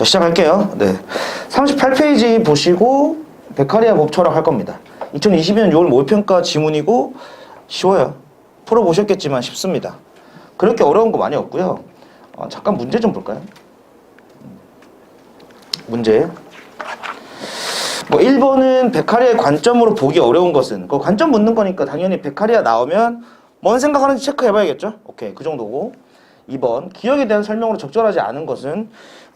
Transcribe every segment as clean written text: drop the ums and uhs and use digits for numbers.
자, 시작할게요. 네. 38페이지 보시고 베카리아 법 철학 할 겁니다. 2022년 6월 모의평가 지문이고 쉬워요. 풀어보셨겠지만 쉽습니다. 그렇게 어려운 거 많이 없고요. 잠깐 문제 좀 볼까요? 문제. 뭐 1번은 베카리아의 관점으로 보기 어려운 것은, 그 관점 묻는 거니까 당연히 베카리아 나오면 뭔 생각하는지 체크해봐야겠죠? 오케이, 그 정도고. 2번, 기억에 대한 설명으로 적절하지 않은 것은,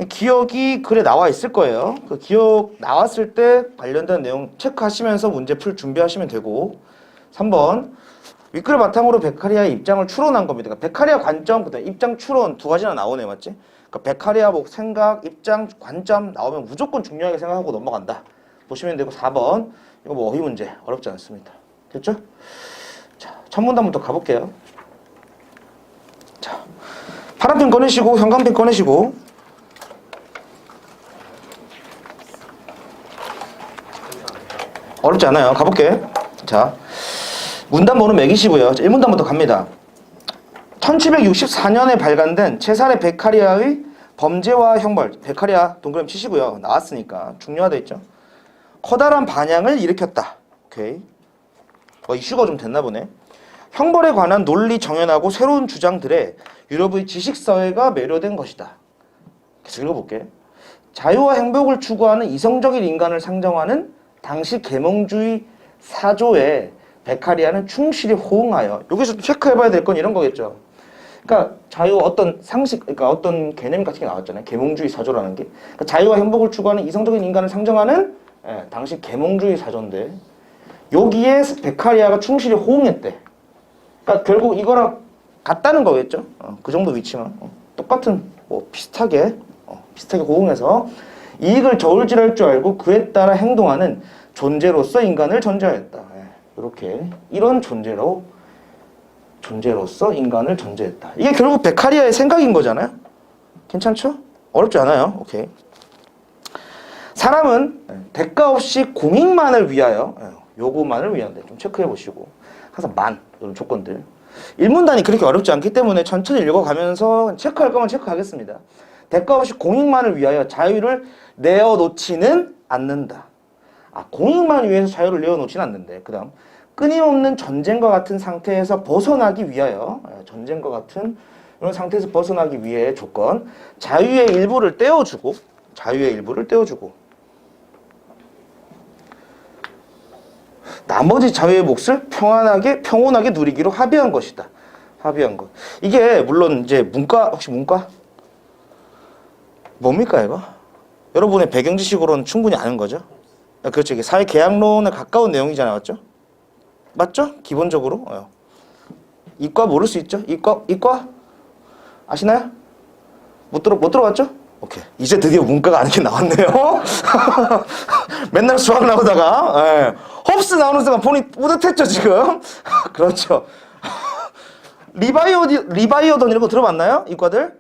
기억이 글에 나와 있을 거예요. 그 기억 나왔을 때 관련된 내용 체크하시면서 문제 풀 준비하시면 되고. 3번, 윗글을 바탕으로 베카리아의 입장을 추론한 겁니다. 그러니까 베카리아 관점, 그다음 입장 추론 두 가지나 나오네, 맞지? 그러니까 베카리아 뭐 생각, 입장, 관점 나오면 무조건 중요하게 생각하고 넘어간다. 보시면 되고. 4번, 이거 뭐 어휘 문제 어렵지 않습니다. 됐죠? 자, 첫 문단부터 가볼게요. 자, 파란펜 꺼내시고 형광펜 꺼내시고. 어렵지 않아요. 가볼게. 자, 문단 번호 매기시고요. 1문단부터 갑니다. 1764년에 발간된 체사레 베카리아의 범죄와 형벌. 베카리아 동그라미 치시고요. 나왔으니까 중요하다 했죠. 커다란 반향을 일으켰다. 오케이. 이슈가 좀 됐나 보네. 형벌에 관한 논리 정연하고 새로운 주장들에 유럽의 지식사회가 매료된 것이다. 계속 읽어볼게. 자유와 행복을 추구하는 이성적인 인간을 상정하는 당시 계몽주의 사조에 베카리아는 충실히 호응하여, 여기서 체크해봐야 될 건 이런 거겠죠. 그러니까 자유 어떤 상식, 그러니까 어떤 개념 같은 게 나왔잖아요. 계몽주의 사조라는 게. 그러니까 자유와 행복을 추구하는 이성적인 인간을 상정하는 당시 계몽주의 사조인데 여기에 베카리아가 충실히 호응했대. 그러니까 결국 이거랑 같다는 거겠죠. 그 정도 위치만 똑같은 뭐 비슷하게 호응해서 이익을 저울질할 줄 알고 그에 따라 행동하는 존재로서 인간을 전제하였다. 이렇게 이런 존재로서 인간을 전제했다. 이게 결국 베카리아의 생각인 거잖아요. 괜찮죠? 어렵지 않아요. 오케이. 사람은 대가 없이 공익만을 위하여, 요구만을 위한데 좀 체크해 보시고 항상 만 이런 조건들. 1문단이 그렇게 어렵지 않기 때문에 천천히 읽어가면서 체크할 거면 체크하겠습니다. 대가 없이 공익만을 위하여 자유를 내어놓지는 않는다. 공익만 위해서 자유를 내어놓지는 않는데. 그 다음, 끊임없는 전쟁과 같은 상태에서 벗어나기 위하여, 전쟁과 같은 이런 상태에서 벗어나기 위해 조건, 자유의 일부를 떼어주고 나머지 자유의 몫을 평온하게 누리기로 합의한 것이다. 합의한 것. 이게 물론 이제 문과, 혹시 문과? 뭡니까 이거? 여러분의 배경 지식으로는 충분히 아는 거죠? 그렇죠. 이게 사회 계약론에 가까운 내용이잖아요. 맞죠? 기본적으로. 이과 모를 수 있죠? 이과? 아시나요? 못 들어봤죠? 오케이. 이제 드디어 문과가 아닌 게 나왔네요. 맨날 수학 나오다가, 홉스 나오는 순간 본인 뿌듯했죠, 지금? 그렇죠. 리바이어던 이런 거 들어봤나요? 이과들?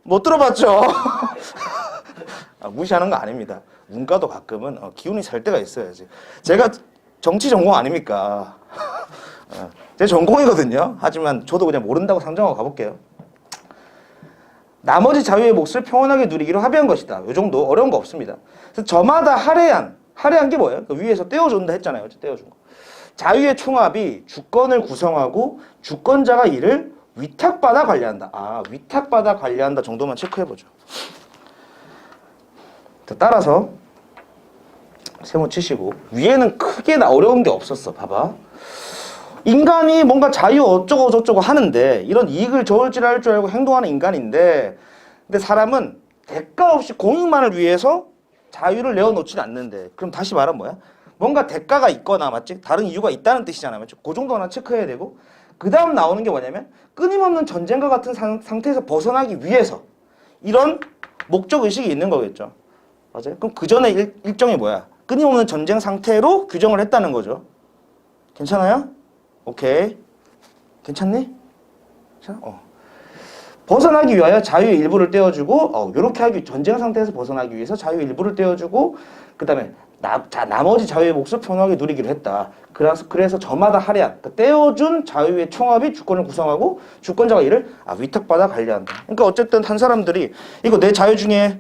못 들어봤죠? 무시하는 거 아닙니다. 문과도 가끔은 기운이 살 때가 있어야지. 제가 정치 전공 아닙니까? 제 전공이거든요. 하지만 저도 그냥 모른다고 상정하고 가볼게요. 나머지 자유의 몫을 평온하게 누리기로 합의한 것이다. 이 정도 어려운 거 없습니다. 그래서 저마다 할애한 게 뭐예요? 그 위에서 떼어준다 했잖아요. 떼어준 거. 자유의 총합이 주권을 구성하고 주권자가 이를 위탁받아 관리한다. 위탁받아 관리한다 정도만 체크해보죠. 따라서 세모 치시고 위에는 크게 어려운 게 없었어. 봐봐. 인간이 뭔가 자유 어쩌고 저쩌고 하는데 이런 이익을 저울질할 줄 알고 행동하는 인간인데, 근데 사람은 대가 없이 공익만을 위해서 자유를 내어놓지는 않는데, 그럼 다시 말하면 뭐야? 뭔가 대가가 있거나, 맞지? 다른 이유가 있다는 뜻이잖아요. 맞죠? 그 정도 하나 체크해야 되고, 그 다음 나오는 게 뭐냐면 끊임없는 전쟁과 같은 상태에서 벗어나기 위해서 이런 목적의식이 있는 거겠죠. 맞아요? 그럼 그 전에 일정이 뭐야? 끊임없는 전쟁 상태로 규정을 했다는 거죠. 괜찮아요? 오케이. 괜찮니? 벗어나기 위하여 자유의 일부를 떼어주고 요렇게 하기 전쟁 상태에서 벗어나기 위해서 자유의 일부를 떼어주고 그 다음에 나머지 자유의 몫을 평등하게 누리기로 했다. 그래서 저마다 할애한 떼어준 자유의 총합이 주권을 구성하고 주권자가 이를 위탁받아 관리한다. 그러니까 어쨌든 한 사람들이 이거 내 자유 중에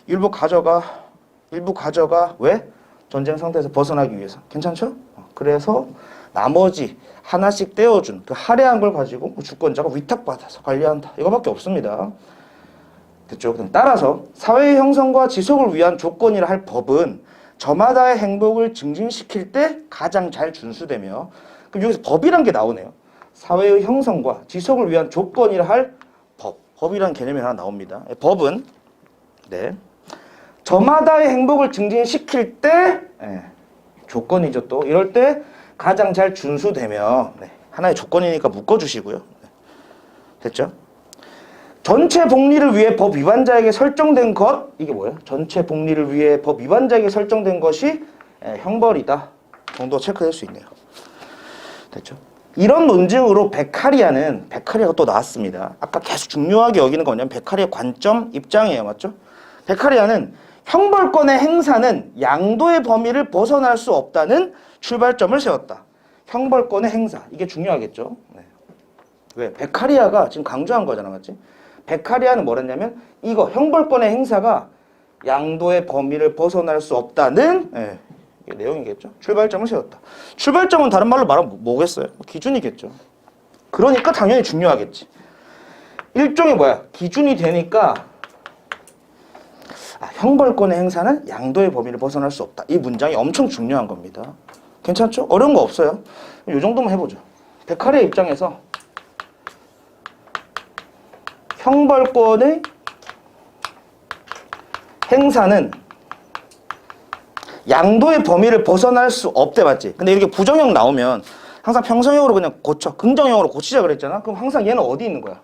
일부 가져가 왜? 전쟁 상태에서 벗어나기 위해서. 괜찮죠? 그래서 나머지 하나씩 떼어준 그 할애한 걸 가지고 주권자가 위탁받아서 관리한다. 이거밖에 없습니다. 됐죠? 따라서 사회의 형성과 지속을 위한 조건이라 할 법은 저마다의 행복을 증진시킬 때 가장 잘 준수되며, 그럼 여기서 법이란 게 나오네요. 사회의 형성과 지속을 위한 조건이라 할 법이란 개념이 하나 나옵니다. 법은 저마다의 행복을 증진시킬 때 조건이죠. 또 이럴 때 가장 잘 준수되며 하나의 조건이니까 묶어주시고요. 됐죠? 전체 복리를 위해 법 위반자에게 설정된 것, 이게 뭐예요? 전체 복리를 위해 법 위반자에게 설정된 것이 형벌이다 정도 체크할 수 있네요. 됐죠? 이런 논증으로 베카리아가 또 나왔습니다. 아까 계속 중요하게 여기는 건 뭐냐면 베카리아 관점 입장이에요. 맞죠? 베카리아는 형벌권의 행사는 양도의 범위를 벗어날 수 없다는 출발점을 세웠다. 형벌권의 행사, 이게 중요하겠죠? 왜? 베카리아가 지금 강조한 거잖아. 맞지? 베카리아는 뭐랬냐면 이거 형벌권의 행사가 양도의 범위를 벗어날 수 없다는 이게 내용이겠죠. 출발점을 세웠다. 출발점은 다른 말로 말하면 뭐겠어요? 기준이겠죠. 그러니까 당연히 중요하겠지. 일종의 기준이 되니까 형벌권의 행사는 양도의 범위를 벗어날 수 없다. 이 문장이 엄청 중요한 겁니다. 괜찮죠? 어려운 거 없어요. 이 정도만 해보죠. 베카리아 입장에서 형벌권의 행사는 양도의 범위를 벗어날 수 없대. 맞지? 근데 이렇게 부정형 나오면 항상 평성형으로 그냥 고쳐. 긍정형으로 고치자 그랬잖아. 그럼 항상 얘는 어디 있는 거야?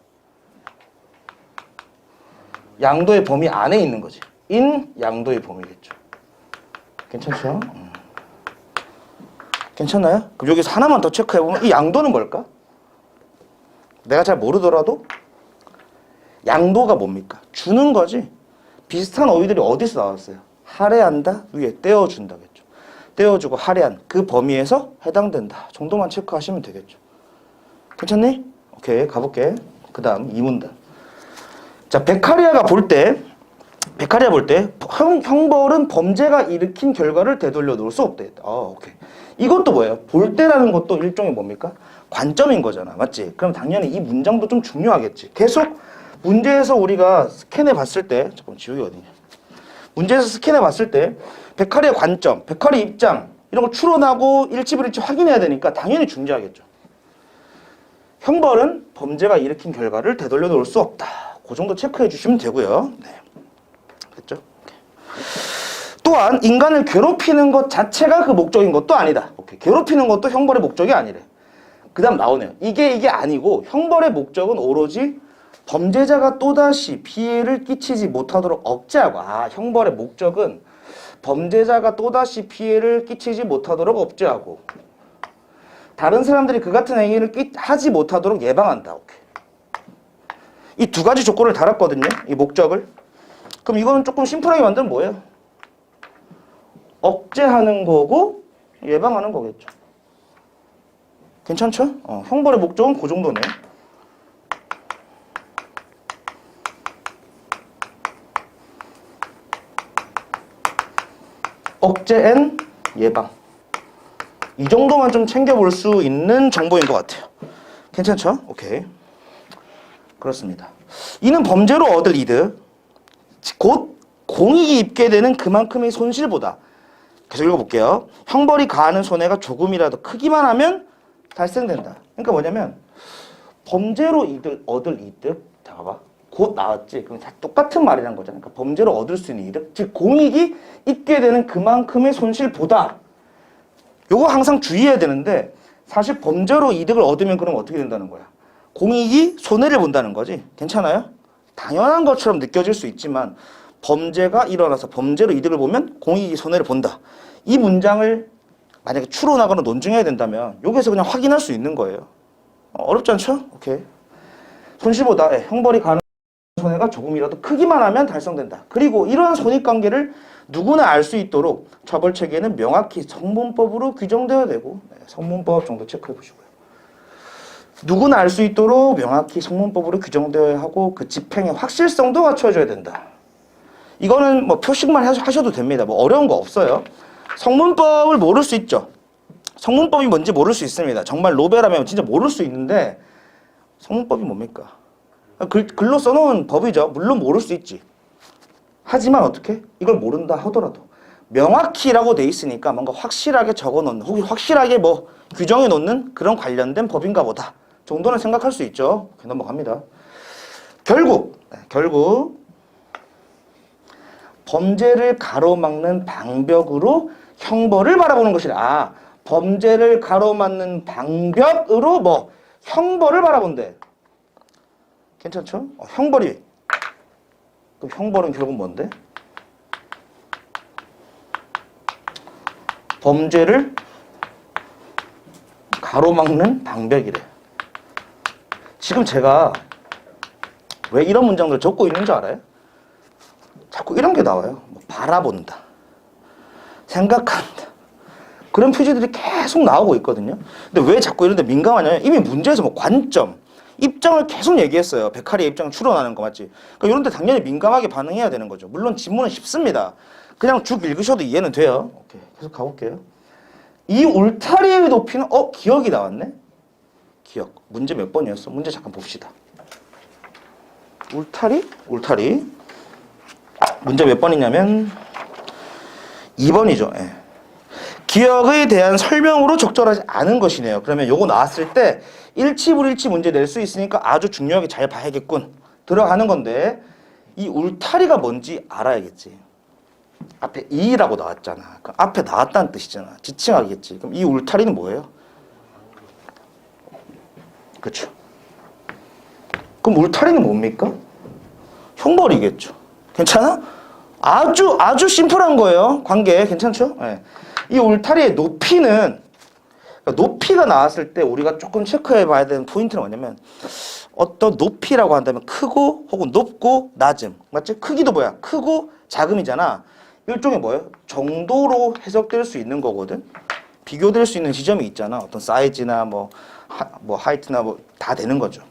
양도의 범위 안에 있는 거지. 양도의 범위겠죠. 괜찮죠? 괜찮나요? 그럼 여기서 하나만 더 체크해보면 이 양도는 뭘까? 내가 잘 모르더라도 양도가 뭡니까? 주는 거지. 비슷한 어휘들이 어디서 나왔어요? 할애한다? 위에 떼어준다겠죠. 떼어주고 할애한 그 범위에서 해당된다 정도만 체크하시면 되겠죠. 괜찮니? 오케이, 가볼게. 그 다음 2문단. 자, 베카리아 볼 때 형벌은 범죄가 일으킨 결과를 되돌려 놓을 수 없대. 오케이. 이것도 뭐예요? 볼 때라는 것도 일종의 뭡니까? 관점인 거잖아. 맞지? 그럼 당연히 이 문장도 좀 중요하겠지. 계속 문제에서 우리가 스캔해 봤을 때, 잠깐만 지우개 어디냐? 문제에서 스캔해 봤을 때 베카리아 관점, 베카리아 입장 이런 거 추론하고 일치불일치 확인해야 되니까 당연히 중요하겠죠. 형벌은 범죄가 일으킨 결과를 되돌려 놓을 수 없다. 그 정도 체크해 주시면 되고요. 됐죠? 또한 인간을 괴롭히는 것 자체가 그 목적인 것도 아니다. 오케이. 괴롭히는 것도 형벌의 목적이 아니래. 그 다음 나오네요. 이게 아니고 형벌의 목적은 오로지 범죄자가 또다시 피해를 끼치지 못하도록 억제하고, 형벌의 목적은 범죄자가 또다시 피해를 끼치지 못하도록 억제하고 다른 사람들이 그 같은 행위를 하지 못하도록 예방한다. 오케이. 이 두 가지 조건을 달았거든요. 이 목적을. 그럼 이거는 조금 심플하게 만들면 뭐예요? 억제하는 거고 예방하는 거겠죠. 괜찮죠? 형벌의 목적은 그 정도네. 억제 앤 예방. 이 정도만 좀 챙겨볼 수 있는 정보인 것 같아요. 괜찮죠? 오케이. 그렇습니다. 이는 범죄로 얻을 이득, 곧 공익이 입게 되는 그만큼의 손실보다, 계속 읽어볼게요. 형벌이 가하는 손해가 조금이라도 크기만 하면 발생된다. 그러니까 뭐냐면 범죄로 얻을 이득, 잠깐만, 곧 나왔지. 그럼 다 똑같은 말이란 거잖아요. 그러니까 범죄로 얻을 수 있는 이득, 즉 공익이 있게 되는 그만큼의 손실보다. 요거 항상 주의해야 되는데 사실 범죄로 이득을 얻으면 그럼 어떻게 된다는 거야? 공익이 손해를 본다는 거지. 괜찮아요? 당연한 것처럼 느껴질 수 있지만 범죄가 일어나서 범죄로 이득을 보면 공익이 손해를 본다. 이 문장을 만약에 추론하거나 논증해야 된다면 여기서 그냥 확인할 수 있는 거예요. 어렵지 않죠? 오케이. 손실보다 형벌이 가는 손해가 조금이라도 크기만 하면 달성된다. 그리고 이러한 손익관계를 누구나 알 수 있도록 처벌체계는 명확히 성문법으로 규정되어야 되고, 네, 성문법 정도 체크해 보시고요. 누구나 알 수 있도록 명확히 성문법으로 규정되어야 하고 그 집행의 확실성도 갖춰줘야 된다. 이거는 뭐 표식만 하셔도 됩니다. 뭐 어려운 거 없어요. 성문법을 모를 수 있죠. 성문법이 뭔지 모를 수 있습니다. 정말 로베라면 진짜 모를 수 있는데 성문법이 뭡니까? 글로 써놓은 법이죠. 물론 모를 수 있지. 하지만 어떻게? 이걸 모른다 하더라도 명확히라고 돼 있으니까 뭔가 확실하게 적어놓는 혹은 확실하게 뭐 규정해 놓는 그런 관련된 법인가 보다 정도는 생각할 수 있죠. 넘어갑니다. 결국 범죄를 가로막는 방벽으로 형벌을 바라보는 것이라. 범죄를 가로막는 방벽으로 뭐 형벌을 바라본대. 괜찮죠? 형벌이. 그럼 형벌은 결국 뭔데? 범죄를 가로막는 방벽이래. 지금 제가 왜 이런 문장들을 적고 있는 줄 알아요? 자꾸 이런 게 나와요. 뭐 바라본다, 생각한다, 그런 표시들이 계속 나오고 있거든요. 근데 왜 자꾸 이런 데 민감하냐면 이미 문제에서 뭐 관점, 입장을 계속 얘기했어요. 베카리의 입장 추론하는 거 맞지? 그러니까 이런 데 당연히 민감하게 반응해야 되는 거죠. 물론 지문은 쉽습니다. 그냥 쭉 읽으셔도 이해는 돼요. 오케이, 계속 가볼게요. 이 울타리의 높이는 기억이 나왔네? 기억. 문제 몇 번이었어? 문제 잠깐 봅시다. 울타리. 문제 몇 번이냐면 2번이죠. 예. 기억에 대한 설명으로 적절하지 않은 것이네요. 그러면 요거 나왔을 때 일치불일치 문제 낼 수 있으니까 아주 중요하게 잘 봐야겠군. 들어가는 건데 이 울타리가 뭔지 알아야겠지. 앞에 이라고 나왔잖아. 그 앞에 나왔다는 뜻이잖아. 지칭하겠지. 그럼 이 울타리는 뭐예요? 그렇죠. 그럼 울타리는 뭡니까? 형벌이겠죠. 괜찮아? 아주 심플한 거예요. 관계 괜찮죠? 네. 이 울타리의 높이는, 높이가 나왔을 때 우리가 조금 체크해 봐야 되는 포인트는 뭐냐면 어떤 높이라고 한다면 크고 혹은 높고 낮음. 맞지? 크기도 뭐야? 크고 작음이잖아. 일종의 뭐예요? 정도로 해석될 수 있는 거거든. 비교될 수 있는 지점이 있잖아. 어떤 사이즈나 뭐 하이트나 뭐 다 되는 거죠.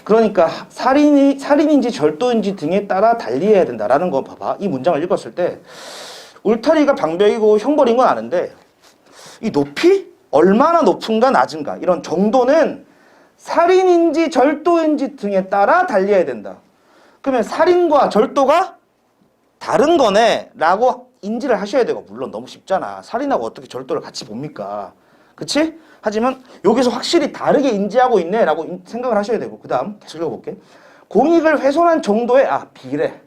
그러니까 살인인지 절도인지 등에 따라 달리해야 된다라는 거 봐봐. 이 문장을 읽었을 때 울타리가 방벽이고 형벌인 건 아는데 이 높이? 얼마나 높은가 낮은가 이런 정도는 살인인지 절도인지 등에 따라 달리해야 된다. 그러면 살인과 절도가 다른 거네 라고 인지를 하셔야 되고, 물론 너무 쉽잖아. 살인하고 어떻게 절도를 같이 봅니까? 그치? 하지만 여기서 확실히 다르게 인지하고 있네 라고 생각을 하셔야 되고, 그 다음 계속 읽어볼게. 공익을 훼손한 정도의 비례,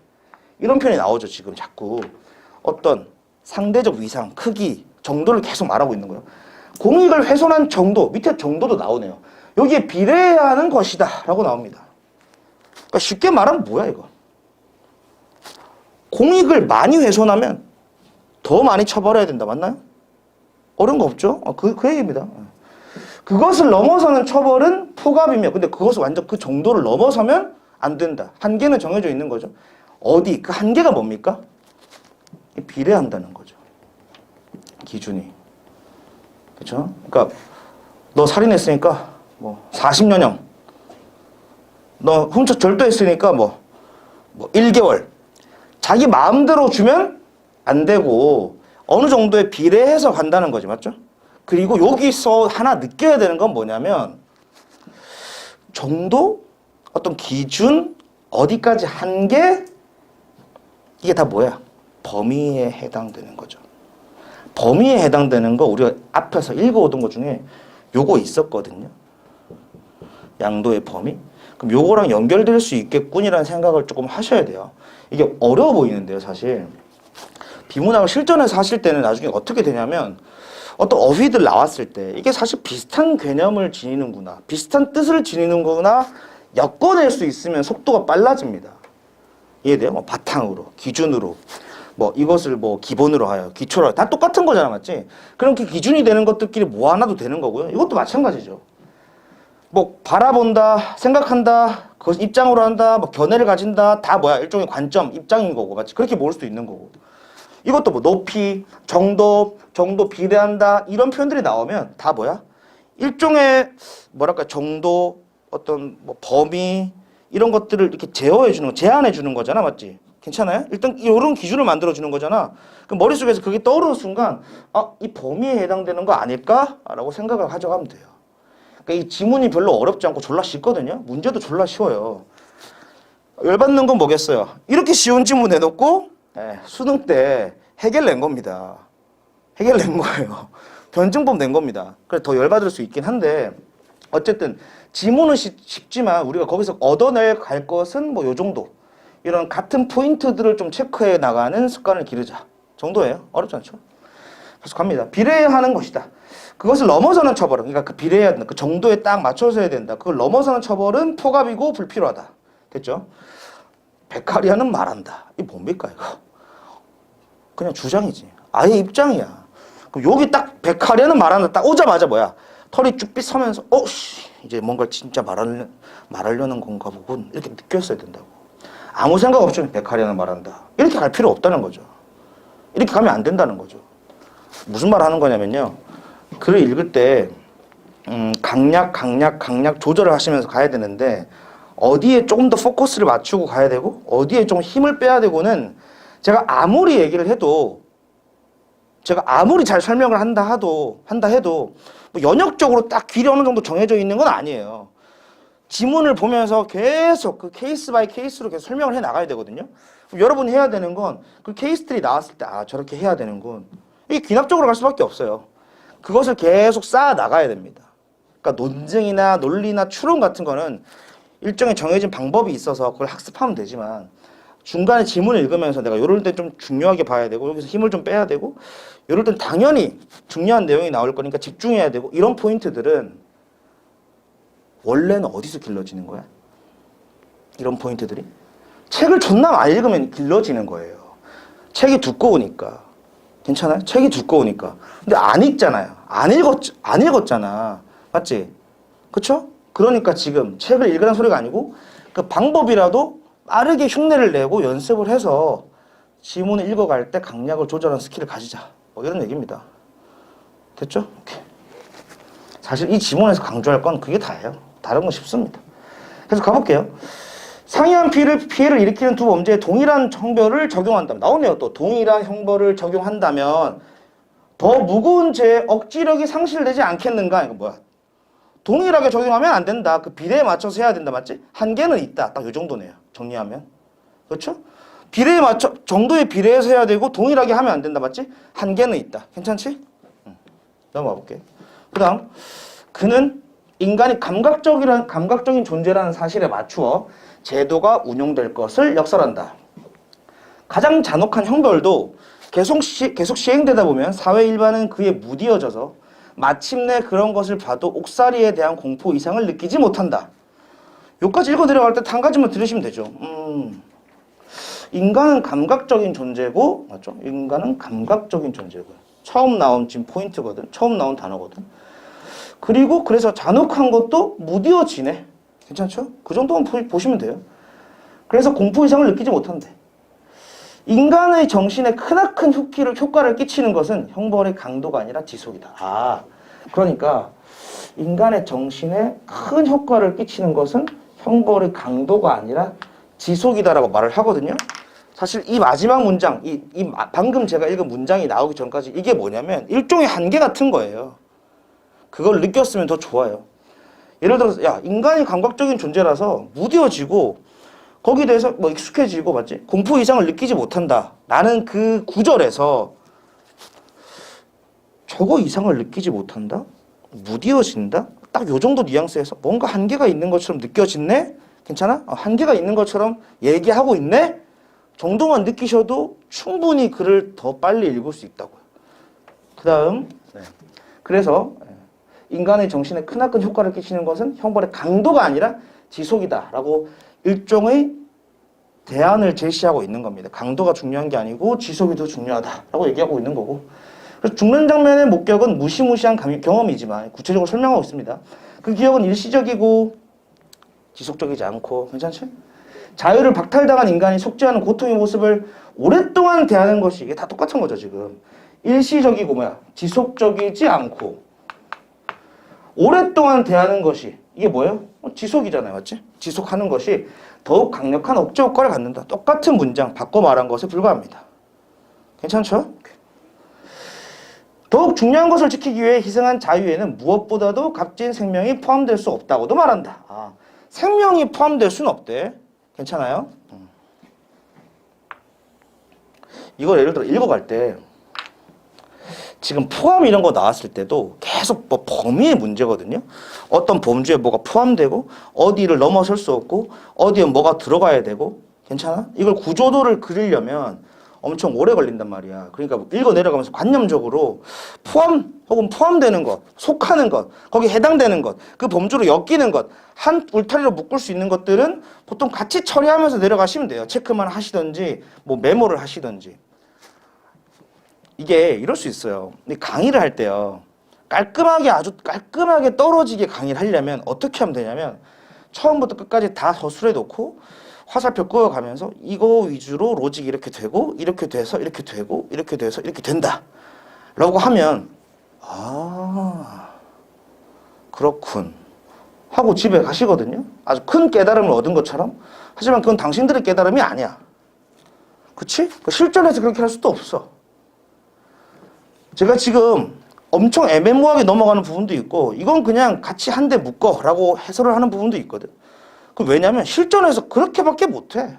이런 표현이 나오죠. 지금 자꾸 어떤 상대적 위상, 크기, 정도를 계속 말하고 있는 거예요. 공익을 훼손한 정도, 밑에 정도도 나오네요. 여기에 비례하는 것이다 라고 나옵니다. 그러니까 쉽게 말하면 뭐야 이거? 공익을 많이 훼손하면 더 많이 처벌해야 된다. 맞나요? 어려운 거 없죠? 그 얘기입니다. 그것을 넘어서는 처벌은 포갑이며, 근데 그것을 완전 그 정도를 넘어서면 안 된다. 한계는 정해져 있는 거죠. 어디? 그 한계가 뭡니까? 비례한다는 거죠. 기준이. 그렇죠? 그러니까 너 살인했으니까 뭐 40년형. 너 훔쳐 절도했으니까 뭐 1개월. 자기 마음대로 주면 안 되고 어느 정도에 비례해서 간다는 거지. 맞죠? 그리고 여기서 하나 느껴야 되는 건 뭐냐면 정도, 어떤 기준, 어디까지 한계, 이게 다 뭐야? 범위에 해당되는 거죠. 범위에 해당되는 거 우리가 앞에서 읽어오던 것 중에 요거 있었거든요. 양도의 범위. 그럼 요거랑 연결될 수 있겠군이라는 생각을 조금 하셔야 돼요. 이게 어려워 보이는데요, 사실. 비문학을 실전에서 하실 때는 나중에 어떻게 되냐면 어떤 어휘들 나왔을 때 이게 사실 비슷한 개념을 지니는구나, 비슷한 뜻을 지니는구나 엮어낼 수 있으면 속도가 빨라집니다. 이해돼요? 뭐 바탕으로, 기준으로, 뭐 이것을 뭐 기본으로 하여, 기초로 하여, 다 똑같은 거잖아, 맞지? 그럼 그 기준이 되는 것들끼리 모아놔도 되는 거고요. 이것도 마찬가지죠. 뭐 바라본다, 생각한다, 그것 입장으로 한다, 뭐 견해를 가진다, 다 뭐야 일종의 관점, 입장인 거고, 맞지? 그렇게 모을 수도 있는 거고. 이것도 뭐 높이, 정도 비례한다 이런 표현들이 나오면 다 뭐야? 일종의 뭐랄까 정도, 어떤 뭐 범위 이런 것들을 이렇게 제어해 주는 거, 제한해 주는 거잖아, 맞지? 괜찮아요? 일단 이런 기준을 만들어 주는 거잖아. 그럼 머릿속에서 그게 떠오르는 순간, 아, 이 범위에 해당되는 거 아닐까라고 생각을 가져가면 돼요. 그러니까 이 지문이 별로 어렵지 않고 졸라 쉽거든요. 문제도 졸라 쉬워요. 열받는 건 뭐겠어요? 이렇게 쉬운 지문 내놓고 수능 때 해결 낸 겁니다. 해결 낸 거예요. 변증법 낸 겁니다. 그래서 더 열받을 수 있긴 한데 어쨌든 지문은 쉽지만 우리가 거기서 얻어낼 갈 것은 뭐 요 정도. 이런 같은 포인트들을 좀 체크해 나가는 습관을 기르자 정도예요. 어렵지 않죠? 계속 갑니다. 비례하는 것이다. 그것을 넘어서는 처벌은, 그러니까 그 비례해야 된다. 그 정도에 딱 맞춰서 해야 된다. 그걸 넘어서는 처벌은 포갑이고 불필요하다. 됐죠? 베카리아는 말한다. 이게 뭡니까 이거? 그냥 주장이지. 아예 입장이야. 그럼 여기 딱 베카리아는 말한다. 딱 오자마자 뭐야? 털이 쭉 빗서면서 씨 이제 뭔가 진짜 말하려는 건가 보군. 이렇게 느꼈어야 된다고. 아무 생각 없이 베카리아는 말한다. 이렇게 갈 필요 없다는 거죠. 이렇게 가면 안 된다는 거죠. 무슨 말 하는 거냐면요. 글을 읽을 때 강약 조절을 하시면서 가야 되는데 어디에 조금 더 포커스를 맞추고 가야 되고 어디에 좀 힘을 빼야 되고는 제가 아무리 얘기를 해도 제가 아무리 잘 설명을 한다 해도 뭐 연역적으로 딱 길이 어느 정도 정해져 있는 건 아니에요. 지문을 보면서 계속 그 케이스 바이 케이스로 계속 설명을 해 나가야 되거든요. 여러분이 해야 되는 건 그 케이스들이 나왔을 때 아 저렇게 해야 되는군. 이게 귀납적으로 갈 수밖에 없어요. 그것을 계속 쌓아 나가야 됩니다. 그러니까 논증이나 논리나 추론 같은 거는 일정의 정해진 방법이 있어서 그걸 학습하면 되지만 중간에 지문을 읽으면서 내가 이럴 때 좀 중요하게 봐야 되고 여기서 힘을 좀 빼야 되고 이럴 땐 당연히 중요한 내용이 나올 거니까 집중해야 되고 이런 포인트들은 원래는 어디서 길러지는 거야? 이런 포인트들이 책을 존나 많이 읽으면 길러지는 거예요. 책이 두꺼우니까. 괜찮아요? 책이 두꺼우니까. 근데 안 읽잖아요. 안 읽었잖아. 맞지? 그쵸? 그러니까 지금 책을 읽으라는 소리가 아니고 그 방법이라도 빠르게 흉내를 내고 연습을 해서 지문을 읽어갈 때 강약을 조절하는 스킬을 가지자. 뭐 이런 얘기입니다. 됐죠? 오케이. 사실 이 지문에서 강조할 건 그게 다예요. 다른 건 쉽습니다. 그래서 가볼게요. 상이한 피해를 일으키는 두 범죄에 동일한 형벌을 적용한다면 나오네요. 또 동일한 형벌을 적용한다면 더 무거운 죄의 억지력이 상실되지 않겠는가? 이거 뭐야? 동일하게 적용하면 안 된다. 그 비례에 맞춰서 해야 된다. 맞지? 한계는 있다. 딱 이 정도네요. 정리하면. 그렇죠? 비례에 맞춰 정도에 비례해서 해야 되고 동일하게 하면 안 된다. 맞지? 한계는 있다. 괜찮지? 넘어가 볼게요. 그다음 그는 인간이 감각적인 존재라는 사실에 맞추어 제도가 운용될 것을 역설한다. 가장 잔혹한 형벌도 계속 시행되다 보면 사회 일반은 그에 무디어져서 마침내 그런 것을 봐도 옥살이에 대한 공포 이상을 느끼지 못한다. 여기까지 읽어 내려갈 때 한 가지만 들으시면 되죠. 인간은 감각적인 존재고, 맞죠? 인간은 감각적인 존재고. 처음 나온 지금 포인트거든. 처음 나온 단어거든. 그리고 그래서 잔혹한 것도 무디어지네. 괜찮죠? 그 정도만 보시면 돼요. 그래서 공포 이상을 느끼지 못한대. 인간의 정신에 크나큰 효과를 끼치는 것은 형벌의 강도가 아니라 지속이다. 아, 그러니까 인간의 정신에 큰 효과를 끼치는 것은 형벌의 강도가 아니라 지속이다라고 말을 하거든요. 사실 이 마지막 문장, 방금 제가 읽은 문장이 나오기 전까지 이게 뭐냐면 일종의 한계 같은 거예요. 그걸 느꼈으면 더 좋아요. 예를 들어서 야 인간이 감각적인 존재라서 무뎌지고 거기에 대해서 뭐 익숙해지고 맞지? 공포 이상을 느끼지 못한다 라는 그 구절에서 저거 이상을 느끼지 못한다? 무뎌진다? 딱 요 정도 뉘앙스에서 뭔가 한계가 있는 것처럼 느껴지네? 괜찮아? 한계가 있는 것처럼 얘기하고 있네? 정도만 느끼셔도 충분히 글을 더 빨리 읽을 수 있다고요. 그 다음 그래서 인간의 정신에 크나큰 효과를 끼치는 것은 형벌의 강도가 아니라 지속이다 라고 일종의 대안을 제시하고 있는 겁니다. 강도가 중요한 게 아니고 지속이 더 중요하다라고 얘기하고 있는 거고 그래서 죽는 장면의 목격은 무시무시한 경험이지만 구체적으로 설명하고 있습니다. 그 기억은 일시적이고 지속적이지 않고 괜찮지? 자유를 박탈당한 인간이 속죄하는 고통의 모습을 오랫동안 대하는 것이 이게 다 똑같은 거죠 지금. 일시적이고 지속적이지 않고 오랫동안 대하는 것이 이게 뭐예요? 지속이잖아요, 맞지? 지속하는 것이 더욱 강력한 억제 효과를 갖는다. 똑같은 문장 바꿔 말한 것에 불과합니다. 괜찮죠? 더욱 중요한 것을 지키기 위해 희생한 자유에는 무엇보다도 값진 생명이 포함될 수 없다고도 말한다. 생명이 포함될 수는 없대. 괜찮아요? 이걸 예를 들어 읽어갈 때 지금 포함 이런 거 나왔을 때도 계속 뭐 범위의 문제거든요. 어떤 범주에 뭐가 포함되고 어디를 넘어설 수 없고 어디에 뭐가 들어가야 되고 괜찮아? 이걸 구조도를 그리려면 엄청 오래 걸린단 말이야. 그러니까 읽어 내려가면서 관념적으로 포함 혹은 포함되는 것, 속하는 것, 거기 해당되는 것, 그 범주로 엮이는 것, 한 울타리로 묶을 수 있는 것들은 보통 같이 처리하면서 내려가시면 돼요. 체크만 하시든지 뭐 메모를 하시든지. 이게 이럴 수 있어요. 강의를 할 때요. 깔끔하게 아주 깔끔하게 떨어지게 강의를 하려면 어떻게 하면 되냐면 처음부터 끝까지 다 서술해 놓고 화살표 그어가면서 이거 위주로 로직이 이렇게 되고 이렇게 돼서 이렇게 되고 이렇게 돼서 이렇게 된다 라고 하면 그렇군 하고 집에 가시거든요. 아주 큰 깨달음을 얻은 것처럼. 하지만 그건 당신들의 깨달음이 아니야. 그치? 실전에서 그렇게 할 수도 없어. 제가 지금 엄청 애매모호하게 넘어가는 부분도 있고 이건 그냥 같이 한 대 묶어 라고 해설을 하는 부분도 있거든. 왜냐면 실전에서 그렇게밖에 못해.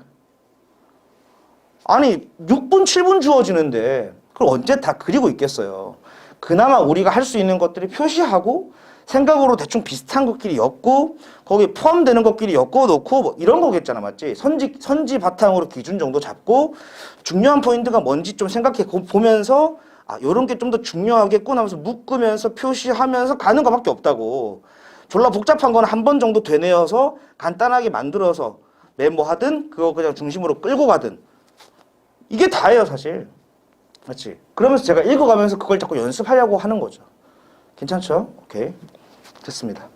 아니 6분 7분 주어지는데 그걸 언제 다 그리고 있겠어요. 그나마 우리가 할 수 있는 것들이 표시하고 생각으로 대충 비슷한 것끼리 엮고 거기에 포함되는 것끼리 엮어놓고 뭐 이런 거겠잖아, 맞지? 선지 바탕으로 기준 정도 잡고 중요한 포인트가 뭔지 좀 생각해 보면서 요런 게 좀 더 중요하겠구나 하면서 묶으면서 표시하면서 가는 것밖에 없다고. 졸라 복잡한 건 한 번 정도 되뇌어서 간단하게 만들어서 메모하든 그거 그냥 중심으로 끌고 가든 이게 다예요 사실. 맞지? 그러면서 제가 읽어가면서 그걸 자꾸 연습하려고 하는 거죠. 괜찮죠? 오케이. 됐습니다.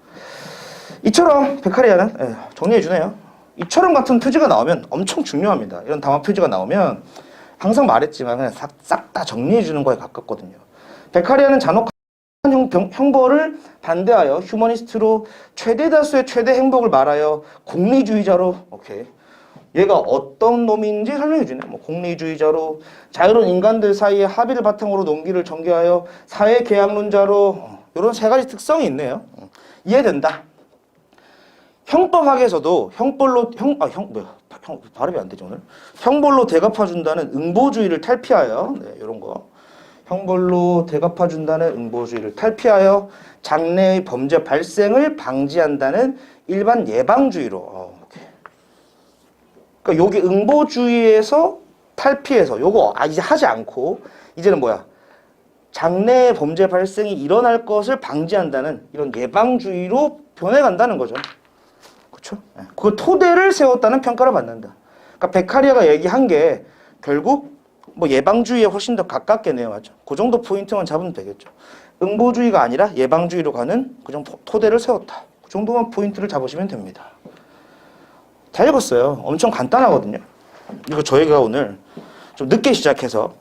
이처럼 베카리아는 정리해주네요. 이처럼 같은 표지가 나오면 엄청 중요합니다. 이런 담화 표지가 나오면 항상 말했지만 그냥 싹 다 정리해주는 거에 가깝거든요. 베카리아는 잔혹한 형벌을 반대하여 휴머니스트로 최대 다수의 최대 행복을 말하여 공리주의자로 오케이. 얘가 어떤 놈인지 설명해주네. 뭐 공리주의자로 자유로운 인간들 사이에 합의를 바탕으로 논기를 전개하여 사회계약론자로 이런 세 가지 특성이 있네요. 이해된다. 형법학에서도 발음이 안 되죠 오늘. 형벌로 대갚아준다는 응보주의를 탈피하여 이런 거. 형벌로 대갚아준다는 응보주의를 탈피하여 장래의 범죄 발생을 방지한다는 일반 예방주의로. 그러니까 여기 응보주의에서 탈피해서 요거 이제 하지 않고 이제는 뭐야? 장래의 범죄 발생이 일어날 것을 방지한다는 이런 예방주의로 변해간다는 거죠. 그렇죠? 그 토대를 세웠다는 평가를 받는다. 그러니까 베카리아가 얘기한 게 결국 뭐 예방주의에 훨씬 더 가깝겠네요, 맞죠? 그 정도 포인트만 잡으면 되겠죠. 응보주의가 아니라 예방주의로 가는 그 정도 토대를 세웠다. 그 정도만 포인트를 잡으시면 됩니다. 다 읽었어요. 엄청 간단하거든요. 이거 저희가 오늘 좀 늦게 시작해서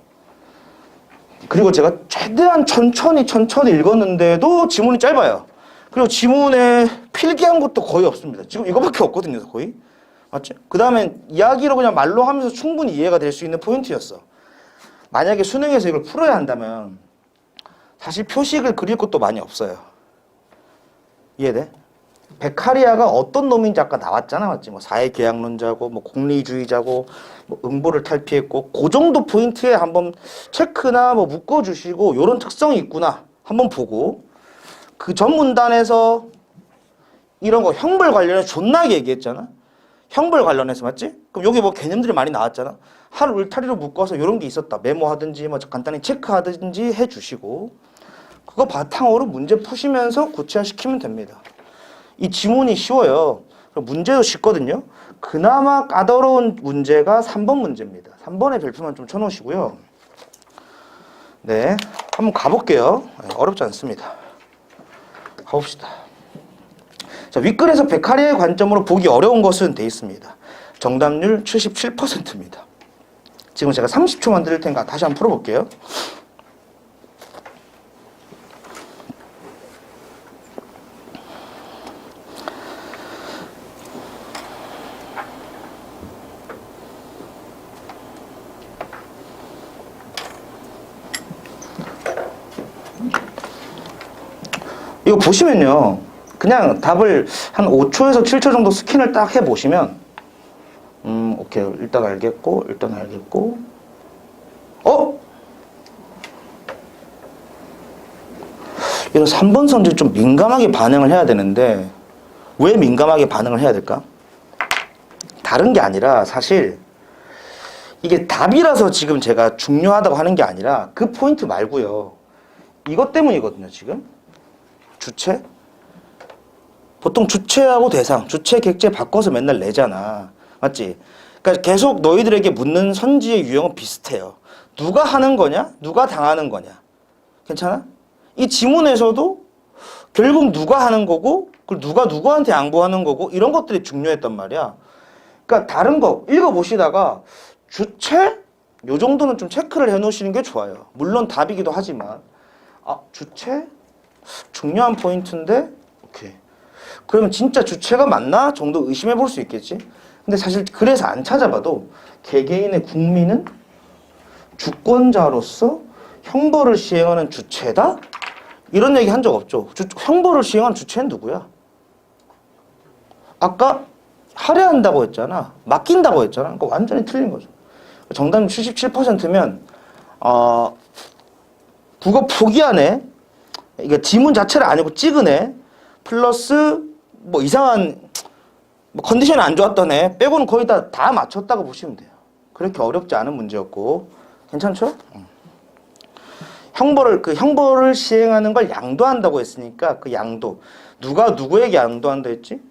그리고 제가 최대한 천천히 읽었는데도 지문이 짧아요. 그리고 지문에 필기한 것도 거의 없습니다. 지금 이거밖에 없거든요, 거의. 맞지? 그 다음엔 이야기로 그냥 말로 하면서 충분히 이해가 될 수 있는 포인트였어. 만약에 수능에서 이걸 풀어야 한다면 사실 표식을 그릴 것도 많이 없어요. 이해돼? 베카리아가 어떤 놈인지 아까 나왔잖아, 맞지? 뭐 사회계약론자고, 뭐 공리주의자고, 뭐 응보를 탈피했고, 그 정도 포인트에 한번 체크나 뭐 묶어주시고, 요런 특성이 있구나 한번 보고, 그 전 문단에서 이런 거 형벌 관련해서 존나게 얘기했잖아. 형벌 관련해서 맞지? 그럼 여기 뭐 개념들이 많이 나왔잖아. 한 울타리로 묶어서 이런 게 있었다. 메모하든지 뭐 간단히 체크하든지 해주시고 그거 바탕으로 문제 푸시면서 구체화시키면 됩니다. 이 지문이 쉬워요. 문제도 쉽거든요. 그나마 까다로운 문제가 3번 문제입니다. 3번의 별표만 좀 쳐놓으시고요. 네. 한번 가볼게요. 어렵지 않습니다. 가봅시다. 자, 윗글에서 베카리아의 관점으로 보기 어려운 것은 돼 있습니다. 정답률 77%입니다. 지금 제가 30초만 드릴 테니까 다시 한번 풀어볼게요. 이거 보시면요. 그냥 답을 한 5초에서 7초 정도 스캔을 딱 해보시면 오케이. 일단 알겠고 이런 3번 선지 좀 민감하게 반응을 해야 되는데 왜 민감하게 반응을 해야 될까? 다른 게 아니라 사실 이게 답이라서 지금 제가 중요하다고 하는 게 아니라 그 포인트 말고요. 이것 때문이거든요, 지금. 주체? 보통 주체하고 대상, 주체, 객체 바꿔서 맨날 내잖아. 맞지? 그러니까 계속 너희들에게 묻는 선지의 유형은 비슷해요. 누가 하는 거냐? 누가 당하는 거냐? 괜찮아? 이 지문에서도 결국 누가 하는 거고, 그리고 누가 누구한테 양보하는 거고, 이런 것들이 중요했단 말이야. 그러니까 다른 거 읽어보시다가 주체? 요 정도는 좀 체크를 해놓으시는 게 좋아요. 물론 답이기도 하지만 주체? 중요한 포인트인데 오케이. 그러면 진짜 주체가 맞나? 정도 의심해 볼 수 있겠지. 근데 사실 그래서 안 찾아봐도 개개인의 국민은 주권자로서 형벌을 시행하는 주체다? 이런 얘기 한 적 없죠. 형벌을 시행한 주체는 누구야? 아까 할애한다고 했잖아. 맡긴다고 했잖아. 그러니까 완전히 틀린 거죠. 정답은 77%면 국어 포기하네. 이게 지문 자체를 아니고 찍으네. 플러스 뭐 이상한 컨디션이 안 좋았던 애 빼고는 거의 다 맞췄다고 보시면 돼요. 그렇게 어렵지 않은 문제였고 괜찮죠? 형벌을 시행하는 걸 양도한다고 했으니까 그 양도 누가 누구에게 양도한다 했지?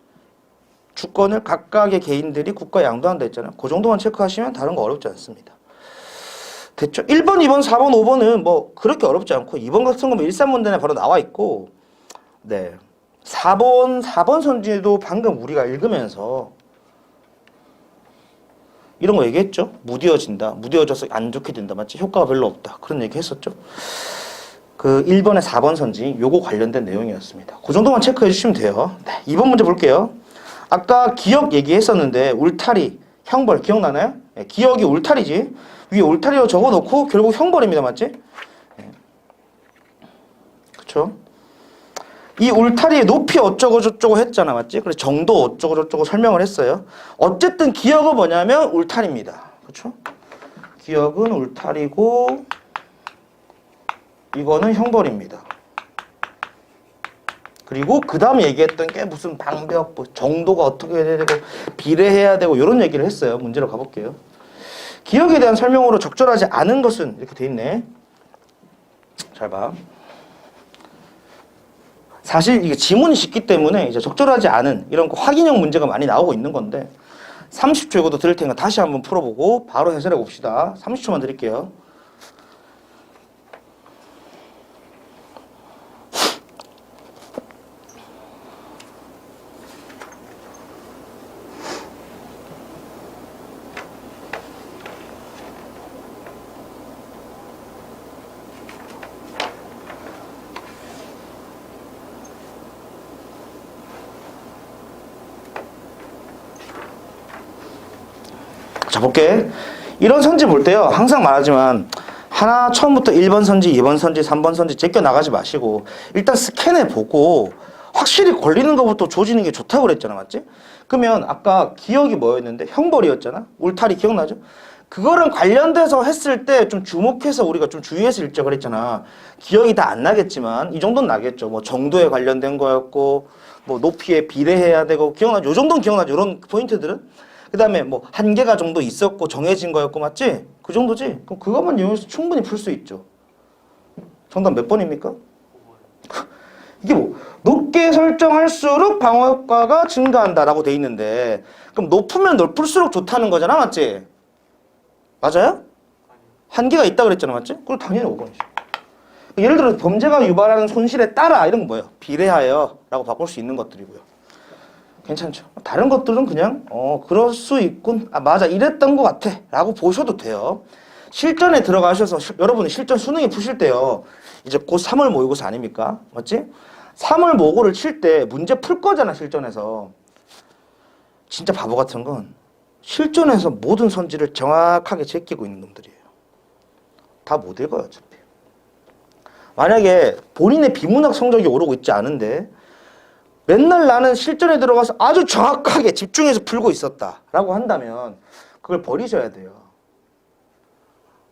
주권을 각각의 개인들이 국가에 양도한다 했잖아요. 그 정도만 체크하시면 다른 거 어렵지 않습니다. 됐죠? 1번, 2번, 4번, 5번은 뭐 그렇게 어렵지 않고 2번 같은 거면 1~3문제에 바로 나와 있고 네. 4번 선지도 방금 우리가 읽으면서 이런 거 얘기했죠? 무뎌진다. 무뎌져서 안 좋게 된다. 맞지? 효과가 별로 없다. 그런 얘기 했었죠? 그 1번에 4번 선지 요거 관련된 내용이었습니다. 그 정도만 체크해 주시면 돼요. 네, 2번 문제 볼게요. 아까 기억 얘기했었는데 울타리, 형벌 기억나나요? 네, 기억이 울타리지. 위에 울타리로 적어놓고 결국 형벌입니다. 맞지? 네. 그쵸? 이 울타리의 높이 어쩌고 저쩌고 했잖아. 맞지? 그래서 정도 어쩌고 저쩌고 설명을 했어요. 어쨌든 기억은 뭐냐면 울타리입니다. 그쵸? 기억은 울타리고 이거는 형벌입니다. 그리고 그 다음에 얘기했던 게 무슨 방벽, 뭐 정도가 어떻게 해야 되고 비례해야 되고 이런 얘기를 했어요. 문제로 가볼게요. 기억에 대한 설명으로 적절하지 않은 것은 이렇게 돼 있네. 잘 봐. 사실 이게 지문이 쉽기 때문에 이제 적절하지 않은 이런 확인형 문제가 많이 나오고 있는 건데 30초 이것도 드릴 테니까 다시 한번 풀어보고 바로 해설해 봅시다. 30초만 드릴게요. 자, 볼게. 이런 선지 볼 때요. 항상 말하지만 하나 처음부터 1번 선지, 2번 선지, 3번 선지 제껴 나가지 마시고 일단 스캔해 보고 확실히 걸리는 것부터 조지는 게 좋다고 그랬잖아. 맞지? 그러면 아까 기억이 뭐였는데 형벌이었잖아. 울타리 기억나죠? 그거랑 관련돼서 했을 때 좀 주목해서 우리가 좀 주의해서 읽자 그랬잖아. 기억이 다 안 나겠지만 이 정도는 나겠죠. 뭐 정도에 관련된 거였고 뭐 높이에 비례해야 되고 기억나죠? 요 정도는 기억나죠. 이런 포인트들은. 그 다음에 뭐 한계가 정도 있었고 정해진 거였고 맞지? 그 정도지? 그럼 그것만 이용해서 충분히 풀 수 있죠. 정답 몇 번입니까? 이게 뭐 높게 설정할수록 방어 효과가 증가한다라고 돼 있는데 그럼 높으면 높을수록 좋다는 거잖아. 맞지? 맞아요? 한계가 있다 그랬잖아. 맞지? 그럼 당연히 5번이죠. 예를 들어 범죄가 유발하는 손실에 따라 이런 거 뭐예요? 비례하여 라고 바꿀 수 있는 것들이고요. 괜찮죠? 다른 것들은 그냥 그럴 수 있군. 아 맞아 이랬던 것 같아 라고 보셔도 돼요. 실전에 들어가셔서 여러분이 실전 수능에 푸실 때요. 이제 곧 3월 모의고사 아닙니까? 맞지? 3월 모고를 칠 때 문제 풀 거잖아 실전에서. 진짜 바보 같은 건 실전에서 모든 선지를 정확하게 제끼고 있는 놈들이에요. 다 못 읽어요 어차피. 만약에 본인의 비문학 성적이 오르고 있지 않은데 맨날 나는 실전에 들어가서 아주 정확하게 집중해서 풀고 있었다라고 한다면 그걸 버리셔야 돼요.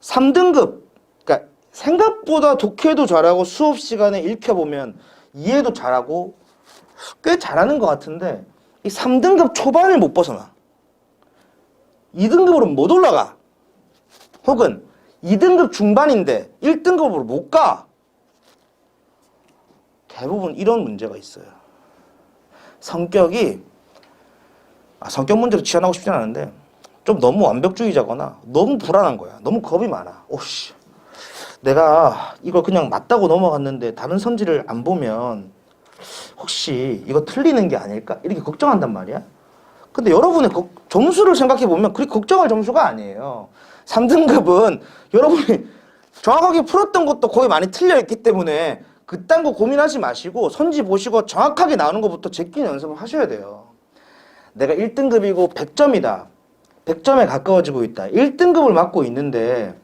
3등급, 그러니까 생각보다 독해도 잘하고 수업 시간에 읽혀보면 이해도 잘하고 꽤 잘하는 것 같은데 이 3등급 초반을 못 벗어나. 2등급으로 못 올라가. 혹은 2등급 중반인데 1등급으로 못 가. 대부분 이런 문제가 있어요. 성격이 성격 문제로 치환하고 싶진 않은데 좀 너무 완벽주의자거나 너무 불안한 거야. 너무 겁이 많아. 오씨, 내가 이걸 그냥 맞다고 넘어갔는데 다른 선지를 안 보면 혹시 이거 틀리는 게 아닐까? 이렇게 걱정한단 말이야. 근데 여러분의 점수를 생각해 보면 그렇게 걱정할 점수가 아니에요. 3등급은 여러분이 정확하게 풀었던 것도 거의 많이 틀려 있기 때문에 그딴 거 고민하지 마시고 선지 보시고 정확하게 나오는 것부터 제끼는 연습을 하셔야 돼요. 내가 1등급이고 100점이다. 100점에 가까워지고 있다. 1등급을 맡고 있는데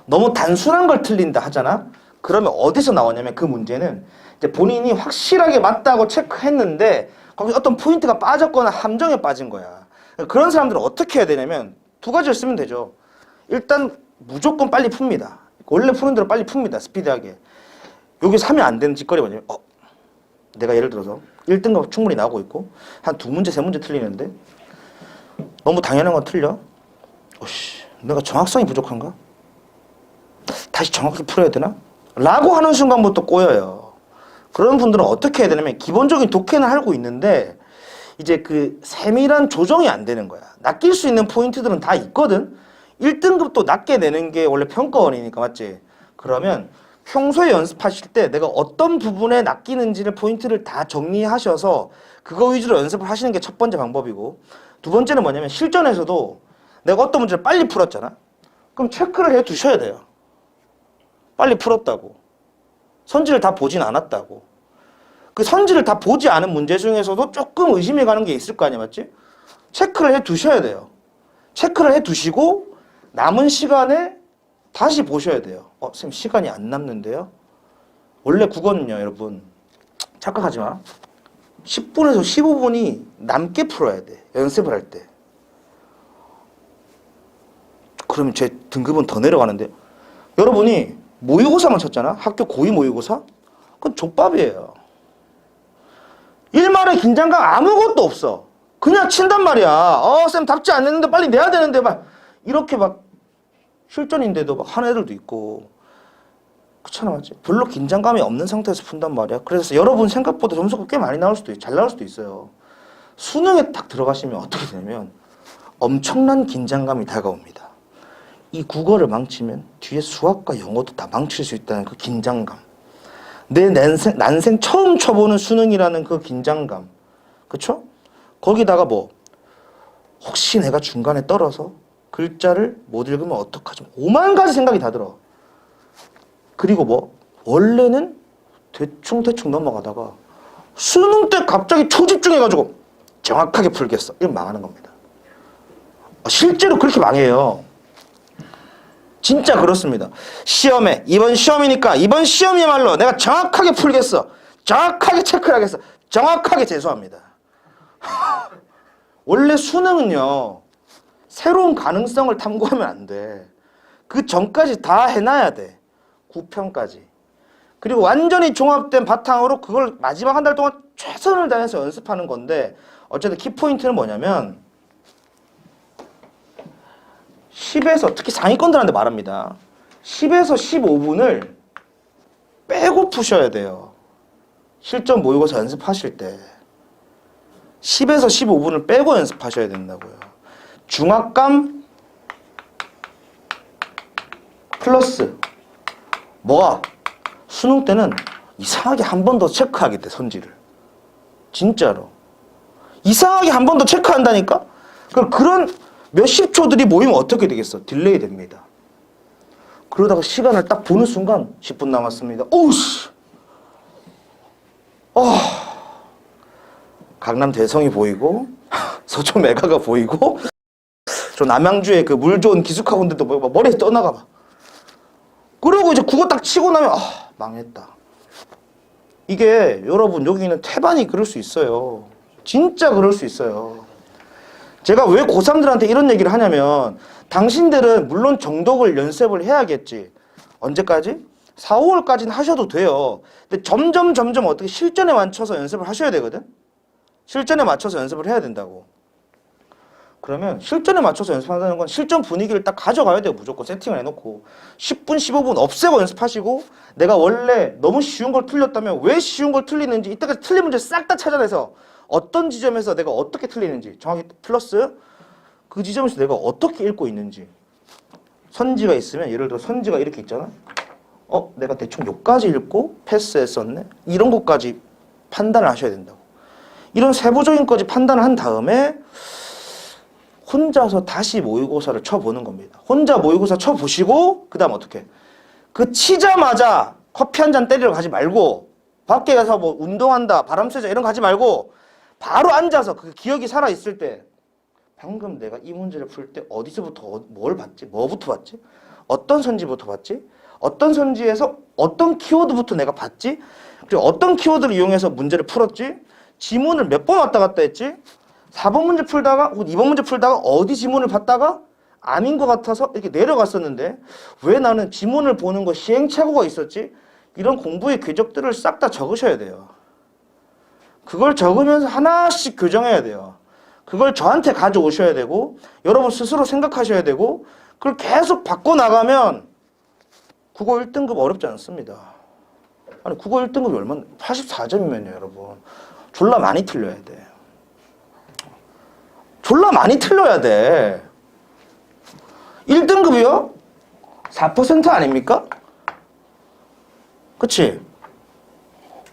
너무 단순한 걸 틀린다 하잖아? 그러면 어디서 나오냐면 그 문제는 이제 본인이 확실하게 맞다고 체크했는데 거기 어떤 포인트가 빠졌거나 함정에 빠진 거야. 그런 사람들은 어떻게 해야 되냐면 두 가지를 쓰면 되죠. 일단 무조건 빨리 풉니다. 원래 푸는 대로 빨리 풉니다. 스피디하게. 여기서 하면 안 되는 짓거리 뭐냐면 내가 예를 들어서 1등급 충분히 나오고 있고 한 2문제, 3문제 틀리는데 너무 당연한 건 틀려? 내가 정확성이 부족한가? 다시 정확하게 풀어야 되나? 라고 하는 순간부터 꼬여요. 그런 분들은 어떻게 해야 되냐면 기본적인 독해는 알고 있는데 이제 그 세밀한 조정이 안 되는 거야. 낚일 수 있는 포인트들은 다 있거든? 1등급도 낮게 내는 게 원래 평가원이니까 맞지? 그러면 평소에 연습하실 때 내가 어떤 부분에 낚이는지를 포인트를 다 정리하셔서 그거 위주로 연습을 하시는 게 첫 번째 방법이고 두 번째는 뭐냐면 실전에서도 내가 어떤 문제를 빨리 풀었잖아? 그럼 체크를 해 두셔야 돼요. 빨리 풀었다고. 선지를 다 보진 않았다고. 그 선지를 다 보지 않은 문제 중에서도 조금 의심이 가는 게 있을 거 아니야, 맞지? 체크를 해 두셔야 돼요. 체크를 해 두시고 남은 시간에 다시 보셔야 돼요. 선생님 시간이 안 남는데요? 원래 국어는요, 여러분. 착각하지 마. 10분에서 15분이 남게 풀어야 돼. 연습을 할 때. 그러면 제 등급은 더 내려가는데 여러분이 모의고사만 쳤잖아? 학교 고2 모의고사? 그건 족밥이에요. 일말의 긴장감 아무것도 없어. 그냥 친단 말이야. 쌤 답지 안 냈는데 빨리 내야 되는데 막 이렇게 막 실전인데도 막 하는 애들도 있고 그렇잖아 맞지? 별로 긴장감이 없는 상태에서 푼단 말이야. 그래서 여러분 생각보다 점수가 꽤 많이 나올 수도 있고 잘 나올 수도 있어요. 수능에 딱 들어가시면 어떻게 되냐면 엄청난 긴장감이 다가옵니다. 이 국어를 망치면 뒤에 수학과 영어도 다 망칠 수 있다는 그 긴장감. 내 난생 처음 쳐보는 수능이라는 그 긴장감. 그쵸? 거기다가 혹시 내가 중간에 떨어서 글자를 못 읽으면 어떡하지? 5만 가지 생각이 다 들어. 그리고 원래는 대충 넘어가다가 수능 때 갑자기 초집중해가지고 정확하게 풀겠어. 이건 망하는 겁니다. 실제로 그렇게 망해요. 진짜 그렇습니다. 시험에 이번 시험이니까 이번 시험이야말로 내가 정확하게 풀겠어. 정확하게 체크를 하겠어. 정확하게 재수합니다. 원래 수능은요. 새로운 가능성을 탐구하면 안 돼. 그 전까지 다 해놔야 돼. 9편까지. 그리고 완전히 종합된 바탕으로 그걸 마지막 한 달 동안 최선을 다해서 연습하는 건데 어쨌든 키포인트는 뭐냐면 10에서 특히 상위권들한테 말합니다. 10에서 15분을 빼고 푸셔야 돼요. 실전 모의고사 연습하실 때 10에서 15분을 빼고 연습하셔야 된다고요. 중압감 플러스 뭐가? 수능 때는 이상하게 한 번 더 체크하게 돼, 선지를. 진짜로. 이상하게 한 번 더 체크한다니까? 그럼 그런 몇십 초들이 모이면 어떻게 되겠어? 딜레이 됩니다. 그러다가 시간을 딱 보는 순간 10분 남았습니다. 오우씨! 강남 대성이 보이고 서초 메가가 보이고 저 남양주의 그 물 좋은 기숙학원들도 보이고 머리에 떠나가 봐. 그리고 이제 그거 딱 치고 나면 망했다. 이게 여러분 여기 있는 태반이 그럴 수 있어요. 진짜 그럴 수 있어요. 제가 왜 고3들한테 이런 얘기를 하냐면 당신들은 물론 정독을 연습을 해야겠지. 언제까지? 4, 5월까지는 하셔도 돼요. 근데 점점 어떻게 실전에 맞춰서 연습을 하셔야 되거든. 실전에 맞춰서 연습을 해야 된다고. 그러면 실전에 맞춰서 연습한다는 건 실전 분위기를 딱 가져가야 돼요. 무조건 세팅을 해놓고 10분, 15분 없애고 연습하시고 내가 원래 너무 쉬운 걸 틀렸다면 왜 쉬운 걸 틀리는지 이때까지 틀린 문제 싹 다 찾아내서 어떤 지점에서 내가 어떻게 틀리는지 정확히 플러스 그 지점에서 내가 어떻게 읽고 있는지 선지가 있으면 예를 들어 선지가 이렇게 있잖아. 내가 대충 여기까지 읽고 패스했었네. 이런 것까지 판단을 하셔야 된다고. 이런 세부적인 것까지 판단을 한 다음에 혼자서 다시 모의고사를 쳐보는 겁니다. 혼자 모의고사 쳐보시고 그 다음 어떻게? 그 치자마자 커피 한 잔 때리러 가지 말고 밖에 가서 뭐 운동한다, 바람 쐬자 이런 거 하지 말고 바로 앉아서 그 기억이 살아있을 때 방금 내가 이 문제를 풀 때 어디서부터 뭘 봤지? 뭐부터 봤지? 어떤 선지부터 봤지? 어떤 선지에서 어떤 키워드부터 내가 봤지? 그리고 어떤 키워드를 이용해서 문제를 풀었지? 지문을 몇 번 왔다 갔다 했지? 4번 문제 풀다가 2번 문제 풀다가 어디 지문을 봤다가 아닌 것 같아서 이렇게 내려갔었는데 왜 나는 지문을 보는 거 시행착오가 있었지? 이런 공부의 궤적들을 싹 다 적으셔야 돼요. 그걸 적으면서 하나씩 교정해야 돼요. 그걸 저한테 가져오셔야 되고 여러분 스스로 생각하셔야 되고 그걸 계속 바꿔나가면 국어 1등급 어렵지 않습니다. 아니 국어 1등급이 얼마나 84점이면요 여러분 졸라 많이 틀려야 돼. 졸라 많이 틀려야 돼. 1등급이요? 4% 아닙니까? 그치?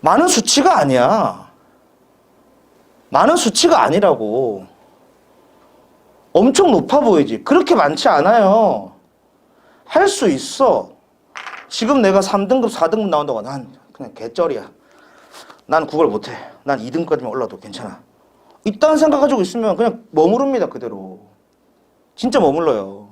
많은 수치가 아니야. 많은 수치가 아니라고. 엄청 높아 보이지? 그렇게 많지 않아요. 할 수 있어. 지금 내가 3등급, 4등급 나온다고 난 그냥 개쩔이야. 난 국어를 못해. 난 2등급까지만 올라도 괜찮아. 이딴 생각 가지고 있으면 그냥 머무릅니다, 그대로. 진짜 머물러요.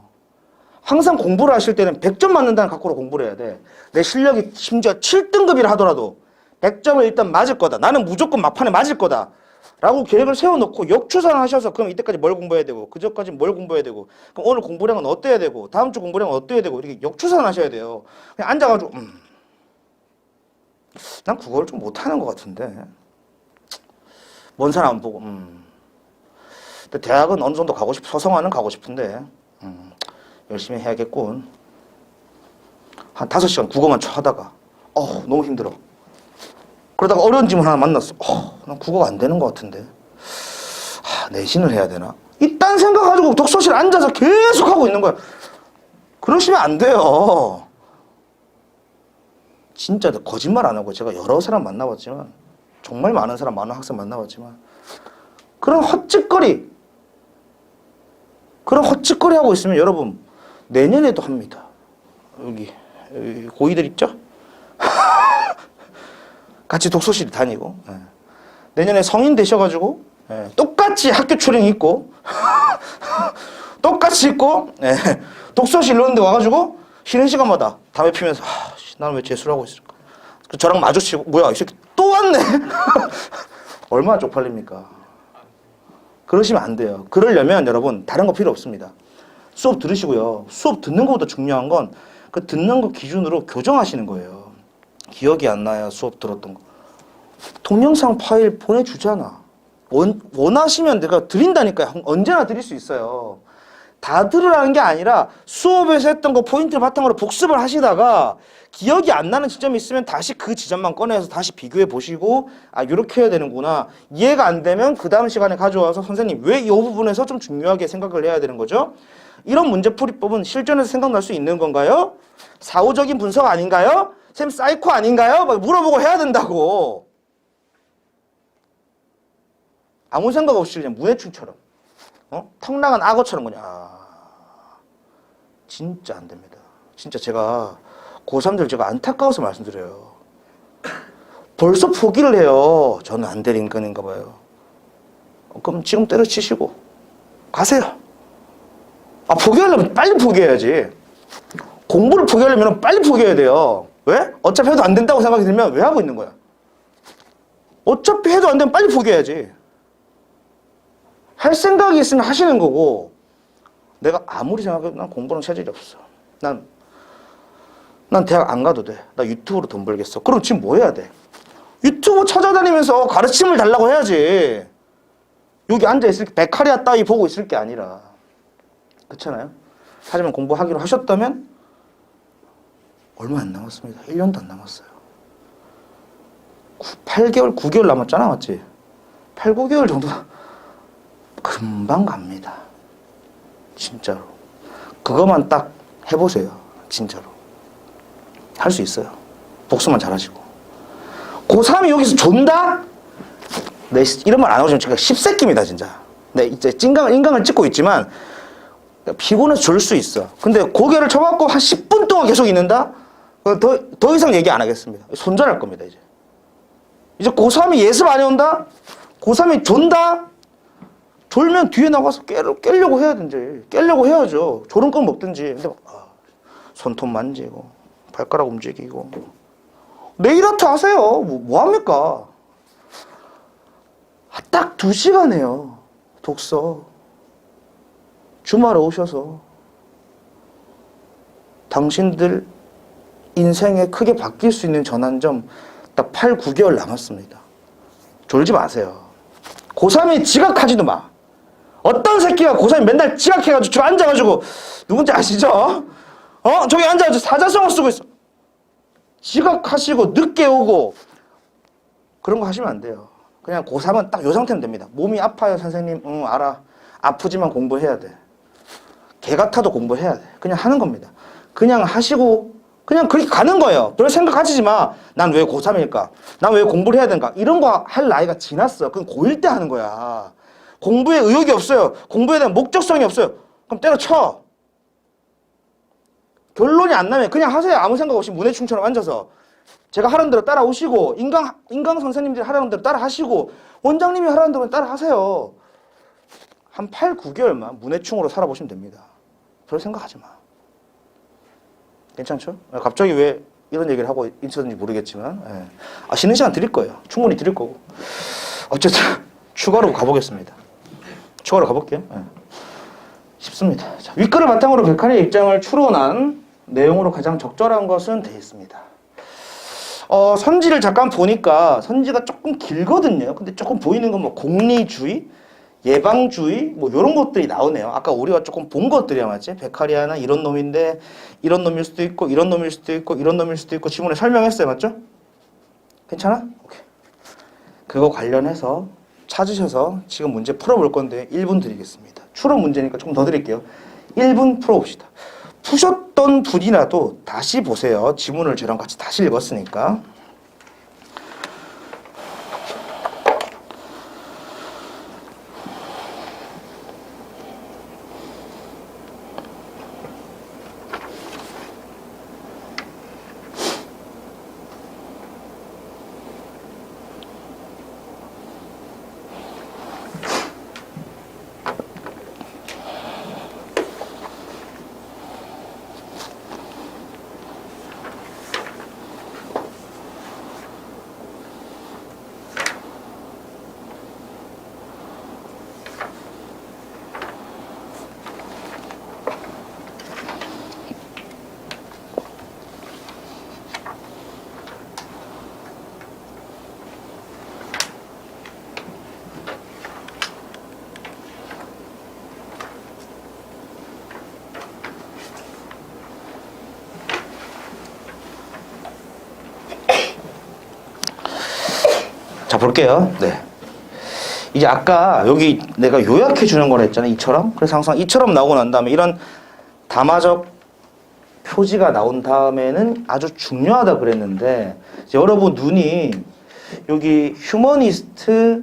항상 공부를 하실 때는 100점 맞는다는 각오로 공부를 해야 돼. 내 실력이 심지어 7등급이라 하더라도 100점을 일단 맞을 거다. 나는 무조건 막판에 맞을 거다. 라고 계획을 세워놓고 역추산을 하셔서 그럼 이때까지 뭘 공부해야 되고 그저까지 뭘 공부해야 되고 그럼 오늘 공부량은 어때야 되고 다음 주 공부량은 어때야 되고 이렇게 역추산을 하셔야 돼요. 그냥 앉아가지고 난 국어를 좀 못하는 것 같은데 먼 산 안 보고 근데 대학은 어느 정도 가고 서성하는 가고 싶은데 열심히 해야겠군. 한 5시간 국어만 하다가 너무 힘들어. 그러다가 어려운 질문 하나 만났어. 난 국어가 안 되는 것 같은데. 내신을 해야 되나? 이딴 생각 가지고 독서실 앉아서 계속 하고 있는 거야. 그러시면 안 돼요. 진짜 거짓말 안 하고 제가 여러 사람 만나봤지만 정말 많은 사람, 많은 학생 만나봤지만 그런 헛짓거리 하고 있으면 여러분 내년에도 합니다. 여기 고이들 있죠? 같이 독서실 다니고 내년에 성인 되셔가지고 똑같이 학교 초령 있고 똑같이 있고 독서실 이런 데 와가지고 쉬는 시간마다 담배 피면서 나는 왜 재수를 하고 있을까? 저랑 마주치고 뭐야 이 새끼 또 왔네. 얼마나 쪽팔립니까? 그러시면 안 돼요. 그러려면 여러분 다른 거 필요 없습니다. 수업 들으시고요. 수업 듣는 것보다 중요한 건 그 듣는 거 기준으로 교정하시는 거예요. 기억이 안 나야 수업 들었던 거. 동영상 파일 보내주잖아. 원하시면 내가 드린다니까요. 언제나 드릴 수 있어요. 다 들으라는 게 아니라 수업에서 했던 거 포인트를 바탕으로 복습을 하시다가 기억이 안 나는 지점이 있으면 다시 그 지점만 꺼내서 다시 비교해 보시고 이렇게 해야 되는구나. 이해가 안 되면 그 다음 시간에 가져와서 선생님 왜 이 부분에서 좀 중요하게 생각을 해야 되는 거죠? 이런 문제풀이법은 실전에서 생각날 수 있는 건가요? 사후적인 분석 아닌가요? 쌤 사이코 아닌가요? 막 물어보고 해야 된다고. 아무 생각 없이 그냥 문해충처럼 턱 나간 악어처럼 그냥 진짜 안 됩니다. 진짜 제가 고3들 제가 안타까워서 말씀드려요. 벌써 포기를 해요. 저는 안 될 인간인가 봐요. 그럼 지금 때려치시고 가세요. 포기하려면 빨리 포기해야지. 공부를 포기하려면 빨리 포기해야 돼요. 왜? 어차피 해도 안 된다고 생각이 들면 왜 하고 있는 거야? 어차피 해도 안 되면 빨리 포기해야지. 할 생각이 있으면 하시는 거고, 내가 아무리 생각해도 난 공부는 체질이 없어. 난 대학 안 가도 돼. 나 유튜브로 돈 벌겠어. 그럼 지금 뭐 해야 돼? 유튜브 찾아다니면서 가르침을 달라고 해야지. 여기 앉아있을 게 베카리아 따위 보고 있을 게 아니라. 그렇잖아요? 하지만 공부하기로 하셨다면 얼마 안 남았습니다. 1년도 안 남았어요. 8개월, 9개월 남았잖아, 맞지? 8, 9개월 정도 금방 갑니다. 진짜로. 그것만 딱 해보세요. 진짜로. 할 수 있어요. 복습만 잘하시고. 고3이 여기서 존다? 네, 이런 말 안 하고 제가 십새끼입니다, 진짜. 네, 이제 인강을 찍고 있지만 피곤해서 졸 수 있어. 근데 고개를 쳐박고 한 10분 동안 계속 있는다? 더 이상 얘기 안 하겠습니다. 손절할 겁니다, 이제. 이제 고3이 예습 안 해온다? 고3이 존다? 졸면 뒤에 나가서 깨려고 해야든지. 깨려고 해야죠. 졸음껌 먹든지. 근데 손톱 만지고, 발가락 움직이고. 네일 아트 하세요. 뭐 합니까? 딱 2시간 해요. 독서. 주말에 오셔서. 당신들 인생에 크게 바뀔 수 있는 전환점 딱 8, 9개월 남았습니다. 졸지 마세요. 고3이 지각하지도 마. 어떤 새끼가 고3이 맨날 지각해가지고 저 앉아가지고 누군지 아시죠? 저기 앉아가지고 사자성어 쓰고 있어. 지각하시고 늦게 오고 그런 거 하시면 안 돼요. 그냥 고3은 딱 요 상태면 됩니다. 몸이 아파요 선생님. 응 알아. 아프지만 공부해야 돼. 개 같아도 공부해야 돼. 그냥 하는 겁니다. 그냥 하시고 그냥 그렇게 가는 거예요. 별 생각하시지 마. 난 왜 고3일까? 난 왜 공부를 해야 되는가? 이런 거 할 나이가 지났어. 그건 고1 때 하는 거야. 공부에 의욕이 없어요. 공부에 대한 목적성이 없어요. 그럼 때려쳐. 결론이 안 나면 그냥 하세요. 아무 생각 없이 문해충처럼 앉아서. 제가 하라는 대로 따라오시고 인강 선생님들이 하라는 대로 따라하시고 원장님이 하라는 대로 따라하세요. 한 8, 9개월만 문해충으로 살아보시면 됩니다. 별 생각하지 마. 괜찮죠? 갑자기 왜 이런 얘기를 하고 있었는지 모르겠지만 쉬는 시간 드릴 거예요. 충분히 드릴 거고. 어쨌든 추가로 가보겠습니다. 추가로 가볼게요. 쉽습니다. 자, 윗글을 바탕으로 백한의 입장을 추론한 내용으로 가장 적절한 것은 되어 있습니다. 선지를 잠깐 보니까 선지가 조금 길거든요. 근데 조금 보이는 건 뭐 공리주의, 예방주의 뭐 이런 것들이 나오네요. 아까 우리가 조금 본 것들이야 맞지? 베카리아는 이런 놈인데 이런 놈일 수도 있고 이런 놈일 수도 있고 이런 놈일 수도 있고 지문에 설명했어요. 맞죠? 괜찮아? 오케이. 그거 관련해서 찾으셔서 지금 문제 풀어볼 건데 1분 드리겠습니다. 추론 문제니까 조금 더 드릴게요. 1분 풀어봅시다. 푸셨던 분이라도 다시 보세요. 지문을 저랑 같이 다시 읽었으니까. 자, 볼게요. 네. 이제 아까 여기 내가 요약해 주는 거라 했잖아요. 이처럼. 그래서 항상 이처럼 나오고 난 다음에 이런 담화적 표지가 나온 다음에는 아주 중요하다 그랬는데 여러분 눈이 여기 휴머니스트,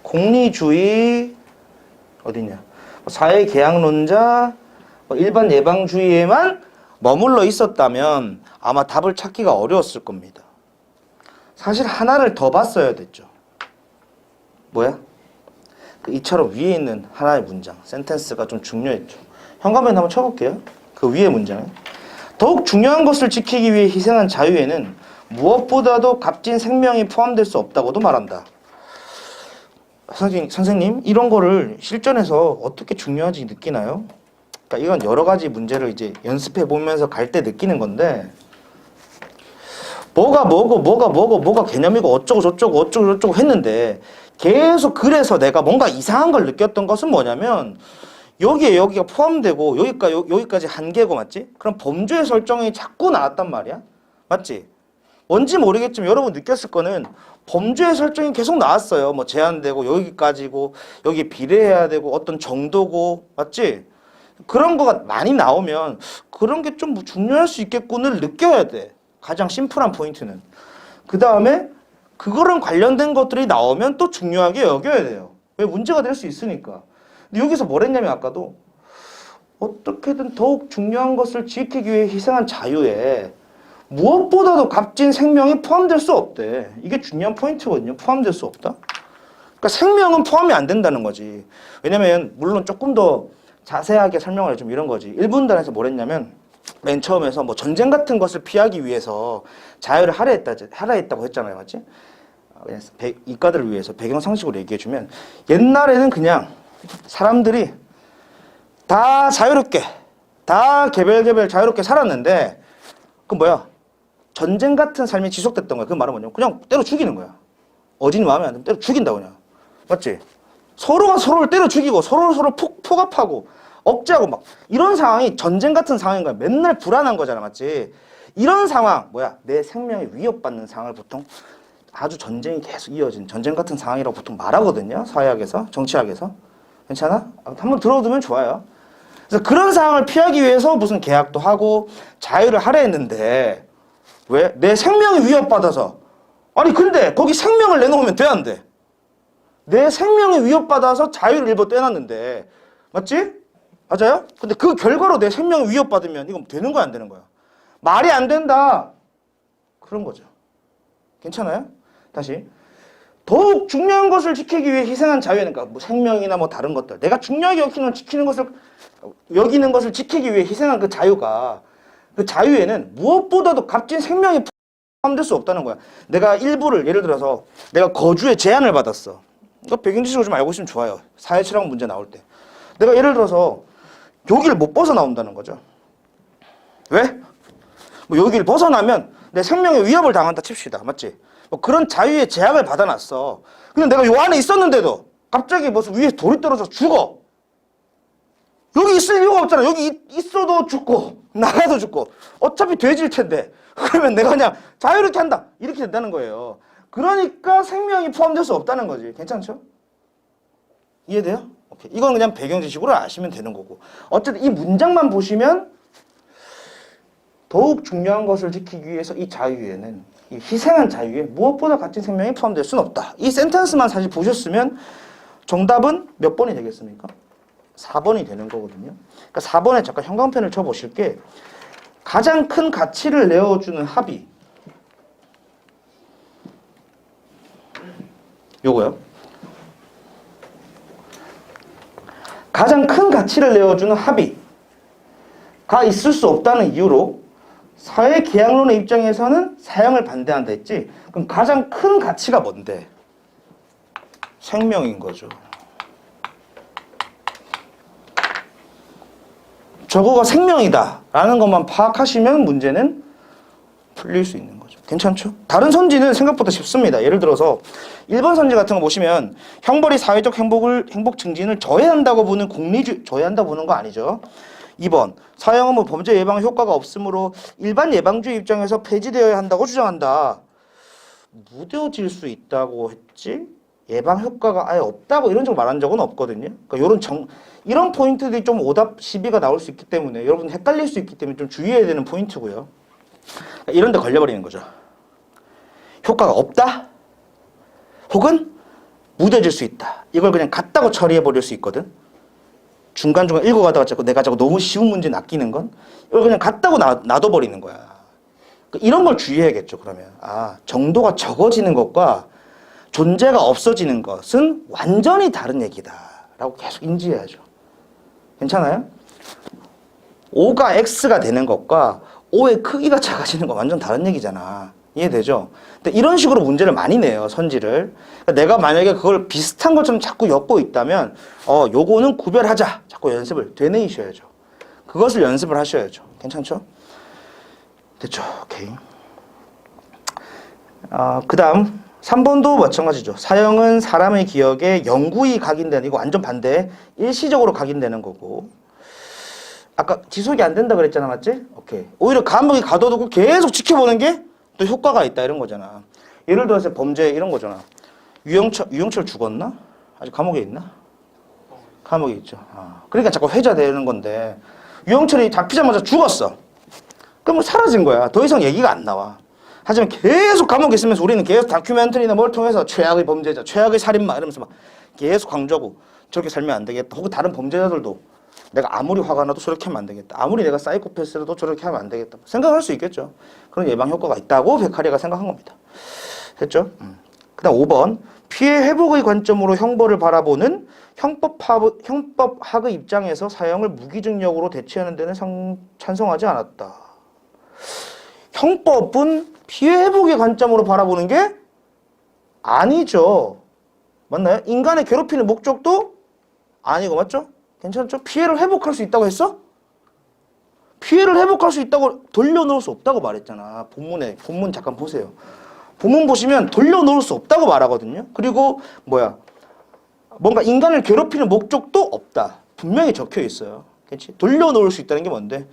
공리주의, 어디냐, 사회개혁론자, 일반 예방주의에만 머물러 있었다면 아마 답을 찾기가 어려웠을 겁니다. 사실 하나를 더 봤어야 됐죠. 뭐야? 그 이처럼 위에 있는 하나의 문장, 센텐스가 좀 중요했죠. 현관펜 한번 쳐볼게요. 그 위에 문장에 더욱 중요한 것을 지키기 위해 희생한 자유에는 무엇보다도 값진 생명이 포함될 수 없다고도 말한다. 선생님, 이런 거를 실전에서 어떻게 중요한지 느끼나요? 그러니까 이건 여러 가지 문제를 이제 연습해 보면서 갈 때 느끼는 건데, 뭐가 개념이고 어쩌고 저쩌고 했는데 계속 그래서 내가 뭔가 이상한 걸 느꼈던 것은 뭐냐면 여기가 포함되고 여기까지 한계고, 맞지? 그럼 범죄의 설정이 자꾸 나왔단 말이야. 맞지? 뭔지 모르겠지만 여러분 느꼈을 거는 범죄의 설정이 계속 나왔어요. 뭐 제한되고 여기까지고 여기 비례해야 되고 어떤 정도고, 맞지? 그런 거가 많이 나오면 그런 게 좀 중요할 수 있겠군을 느껴야 돼. 가장 심플한 포인트는. 그 다음에 그거랑 관련된 것들이 나오면 또 중요하게 여겨야 돼요. 왜? 문제가 될 수 있으니까. 근데 여기서 뭘 했냐면 아까도 어떻게든 더욱 중요한 것을 지키기 위해 희생한 자유에 무엇보다도 값진 생명이 포함될 수 없대. 이게 중요한 포인트거든요. 포함될 수 없다. 그러니까 생명은 포함이 안 된다는 거지. 왜냐면 물론 조금 더 자세하게 설명을 해주면 이런 거지. 1분단에서 뭘 했냐면 맨 처음에서 뭐 전쟁 같은 것을 피하기 위해서 자유를 할애했다고 했잖아요. 맞지? 이과들을 위해서 배경 상식으로 얘기해주면 옛날에는 그냥 사람들이 다 자유롭게, 다 개별 자유롭게 살았는데 그 뭐야? 전쟁 같은 삶이 지속됐던 거야. 그 말은 뭐냐면 그냥 때려 죽이는 거야. 어진이 마음에 안 들면 때려 죽인다 그냥. 맞지? 서로가 서로를 때려 죽이고 서로 폭압하고 억제하고 막 이런 상황이 전쟁 같은 상황인 거야. 맨날 불안한 거잖아. 맞지? 이런 상황, 뭐야? 내 생명이 위협받는 상황을 보통 아주 전쟁이 계속 이어진 전쟁 같은 상황이라고 보통 말하거든요. 사회학에서, 정치학에서. 괜찮아? 한번 들어두면 좋아요. 그래서 그런 상황을 피하기 위해서 무슨 계약도 하고 자유를 할애했는데 왜? 내 생명이 위협받아서. 아니 근데 거기 생명을 내놓으면 돼, 안 돼? 내 생명이 위협받아서 자유를 일부 떼놨는데, 맞지? 맞아요? 근데 그 결과로 내 생명이 위협받으면 이건 되는 거야, 안 되는 거야? 말이 안 된다. 그런 거죠. 괜찮아요? 다시. 더욱 중요한 것을 지키기 위해 희생한 자유에는, 그러니까 뭐 생명이나 뭐 다른 것들, 내가 중요하게 여기는 것을 지키기 위해 희생한 그 자유가, 그 자유에는 무엇보다도 값진 생명이 포함될 수 없다는 거야. 내가 일부를, 예를 들어서 내가 거주에 제한을 받았어. 이거 배경지식으로 좀 알고 있으면 좋아요. 사회실험 문제 나올 때. 내가 예를 들어서 여기를 못 벗어나온다는 거죠. 왜? 뭐 여기를 벗어나면 내 생명에 위협을 당한다 칩시다. 맞지? 뭐 그런 자유의 제약을 받아놨어. 근데 내가 요 안에 있었는데도 갑자기 무슨 위에 돌이 떨어져 죽어. 여기 있을 이유가 없잖아. 여기 있어도 죽고 나가도 죽고 어차피 돼질 텐데 그러면 내가 그냥 자유롭게 한다 이렇게 된다는 거예요. 그러니까 생명이 포함될 수 없다는 거지. 괜찮죠? 이해돼요? 오케이. 이건 그냥 배경 지식으로 아시면 되는 거고, 어쨌든 이 문장만 보시면 더욱 중요한 것을 지키기 위해서 이 자유에는, 이 희생한 자유에 무엇보다 값진 생명이 포함될 수는 없다. 이 센텐스만 사실 보셨으면 정답은 몇 번이 되겠습니까? 4번이 되는 거거든요. 그러니까 4번에 잠깐 형광펜을 쳐보실게. 가장 큰 가치를 내어주는 합의. 요거요. 가장 큰 가치를 내어주는 합의가 있을 수 없다는 이유로 사회계약론의 입장에서는 사형을 반대한다 했지. 그럼 가장 큰 가치가 뭔데? 생명인 거죠. 저거가 생명이다 라는 것만 파악하시면 문제는 풀릴 수 있는 거죠. 괜찮죠? 다른 선지는 생각보다 쉽습니다. 예를 들어서 1번 선지 같은 거 보시면 형벌이 사회적 행복 증진을 저해한다고 보는 저해한다고 보는 거 아니죠. 2번 사형은 뭐 범죄 예방 효과가 없으므로 일반 예방주의 입장에서 폐지되어야 한다고 주장한다. 무뎌질 수 있다고 했지? 예방 효과가 아예 없다고 이런 식으로 말한 적은 없거든요. 그러니까 이런 포인트들이 좀 오답 시비가 나올 수 있기 때문에 여러분 헷갈릴 수 있기 때문에 좀 주의해야 되는 포인트고요. 그러니까 이런 데 걸려버리는 거죠. 효과가 없다? 혹은 무뎌질 수 있다. 이걸 그냥 같다고 처리해버릴 수 있거든. 중간중간 읽어가다가 자꾸 내가 자꾸 너무 쉬운 문제 낚이는 건 이걸 그냥 같다고 놔둬버리는 거야. 이런 걸 주의해야겠죠. 그러면 정도가 적어지는 것과 존재가 없어지는 것은 완전히 다른 얘기다 라고 계속 인지해야죠. 괜찮아요? O가 X가 되는 것과 O의 크기가 작아지는 건 완전 다른 얘기잖아. 이해되죠? 근데 이런 식으로 문제를 많이 내요. 선지를. 그러니까 내가 만약에 그걸 비슷한 것처럼 자꾸 엮고 있다면 요거는 구별하자. 자꾸 연습을 되뇌이셔야죠. 그것을 연습을 하셔야죠. 괜찮죠? 됐죠? 오케이. 그 다음 3번도 마찬가지죠. 사형은 사람의 기억에 영구히 각인되는, 이거 완전 반대. 일시적으로 각인되는 거고. 아까 지속이 안 된다 그랬잖아. 맞지? 오케이. 오히려 감옥에 가둬두고 계속 지켜보는 게 또 효과가 있다 이런 거잖아. 예를 들어서 범죄 이런 거잖아. 유영철 죽었나? 아직 감옥에 있나? 감옥에 있죠. 그러니까 자꾸 회자되는 건데 유영철이 잡히자마자 죽었어. 그럼 사라진 거야. 더 이상 얘기가 안 나와. 하지만 계속 감옥에 있으면서 우리는 계속 다큐멘터리나 뭘 통해서 최악의 범죄자, 최악의 살인마 이러면서 막 계속 강조하고 저렇게 살면 안 되겠다. 혹은 다른 범죄자들도 내가 아무리 화가 나도 저렇게 하면 안 되겠다. 아무리 내가 사이코패스라도 저렇게 하면 안 되겠다. 생각할 수 있겠죠. 그런 예방 효과가 있다고 베카리아가 생각한 겁니다. 됐죠? 그 다음 5번. 피해 회복의 관점으로 형벌을 바라보는 형법학의 입장에서 사형을 무기징역으로 대체하는 데는 찬성하지 않았다. 형법은 피해 회복의 관점으로 바라보는 게 아니죠. 맞나요? 인간의 괴롭히는 목적도 아니고, 맞죠? 괜찮죠? 피해를 회복할 수 있다고 했어? 피해를 회복할 수 있다고 돌려놓을 수 없다고 말했잖아. 본문 잠깐 보세요. 본문 보시면 돌려놓을 수 없다고 말하거든요. 그리고 뭔가 인간을 괴롭히는 목적도 없다. 분명히 적혀 있어요. 그렇지? 돌려놓을 수 있다는 게 뭔데?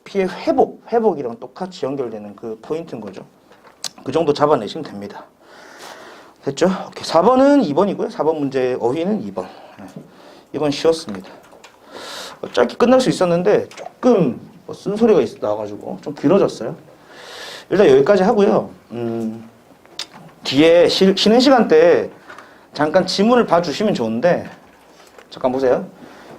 피해 회복이랑 똑같이 연결되는 그 포인트인 거죠. 그 정도 잡아내시면 됩니다. 됐죠? 오케이. 4번은 2번이고요. 4번 문제의 어휘는 2번. 이건 쉬웠습니다. 짧게 끝날 수 있었는데 조금 쓴소리가 나와가지고 좀 길어졌어요. 일단 여기까지 하고요. 뒤에 쉬는 시간 때 잠깐 지문을 봐주시면 좋은데 잠깐 보세요.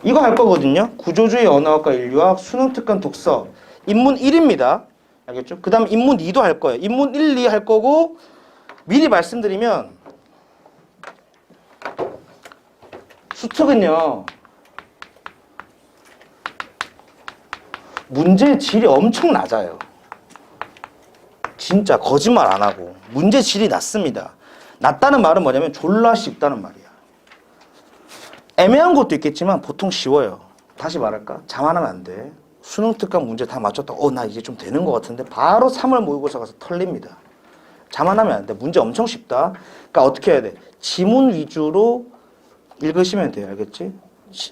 이거 할 거거든요. 구조주의 언어학과 인류학 수능특강 독서 인문 1입니다. 알겠죠? 그 다음 인문 2도 할 거예요. 인문 1, 2 할 거고 미리 말씀드리면 수특은요. 문제 질이 엄청 낮아요. 진짜 거짓말 안 하고 문제 질이 낮습니다. 낮다는 말은 뭐냐면 졸라 쉽다는 말이야. 애매한 것도 있겠지만 보통 쉬워요. 다시 말할까? 자만하면 안 돼. 수능 특강 문제 다 맞췄다. 나 이제 좀 되는 것 같은데 바로 3월 모의고사 가서 털립니다. 자만하면 안 돼. 문제 엄청 쉽다. 그러니까 어떻게 해야 돼? 지문 위주로 읽으시면 돼요. 알겠지?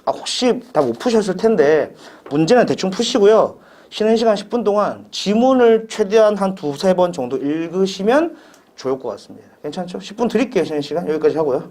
혹시 다 못 푸셨을 텐데 문제는 대충 푸시고요. 쉬는 시간 10분 동안 지문을 최대한 한 두세 번 정도 읽으시면 좋을 것 같습니다. 괜찮죠? 10분 드릴게요. 쉬는 시간 여기까지 하고요.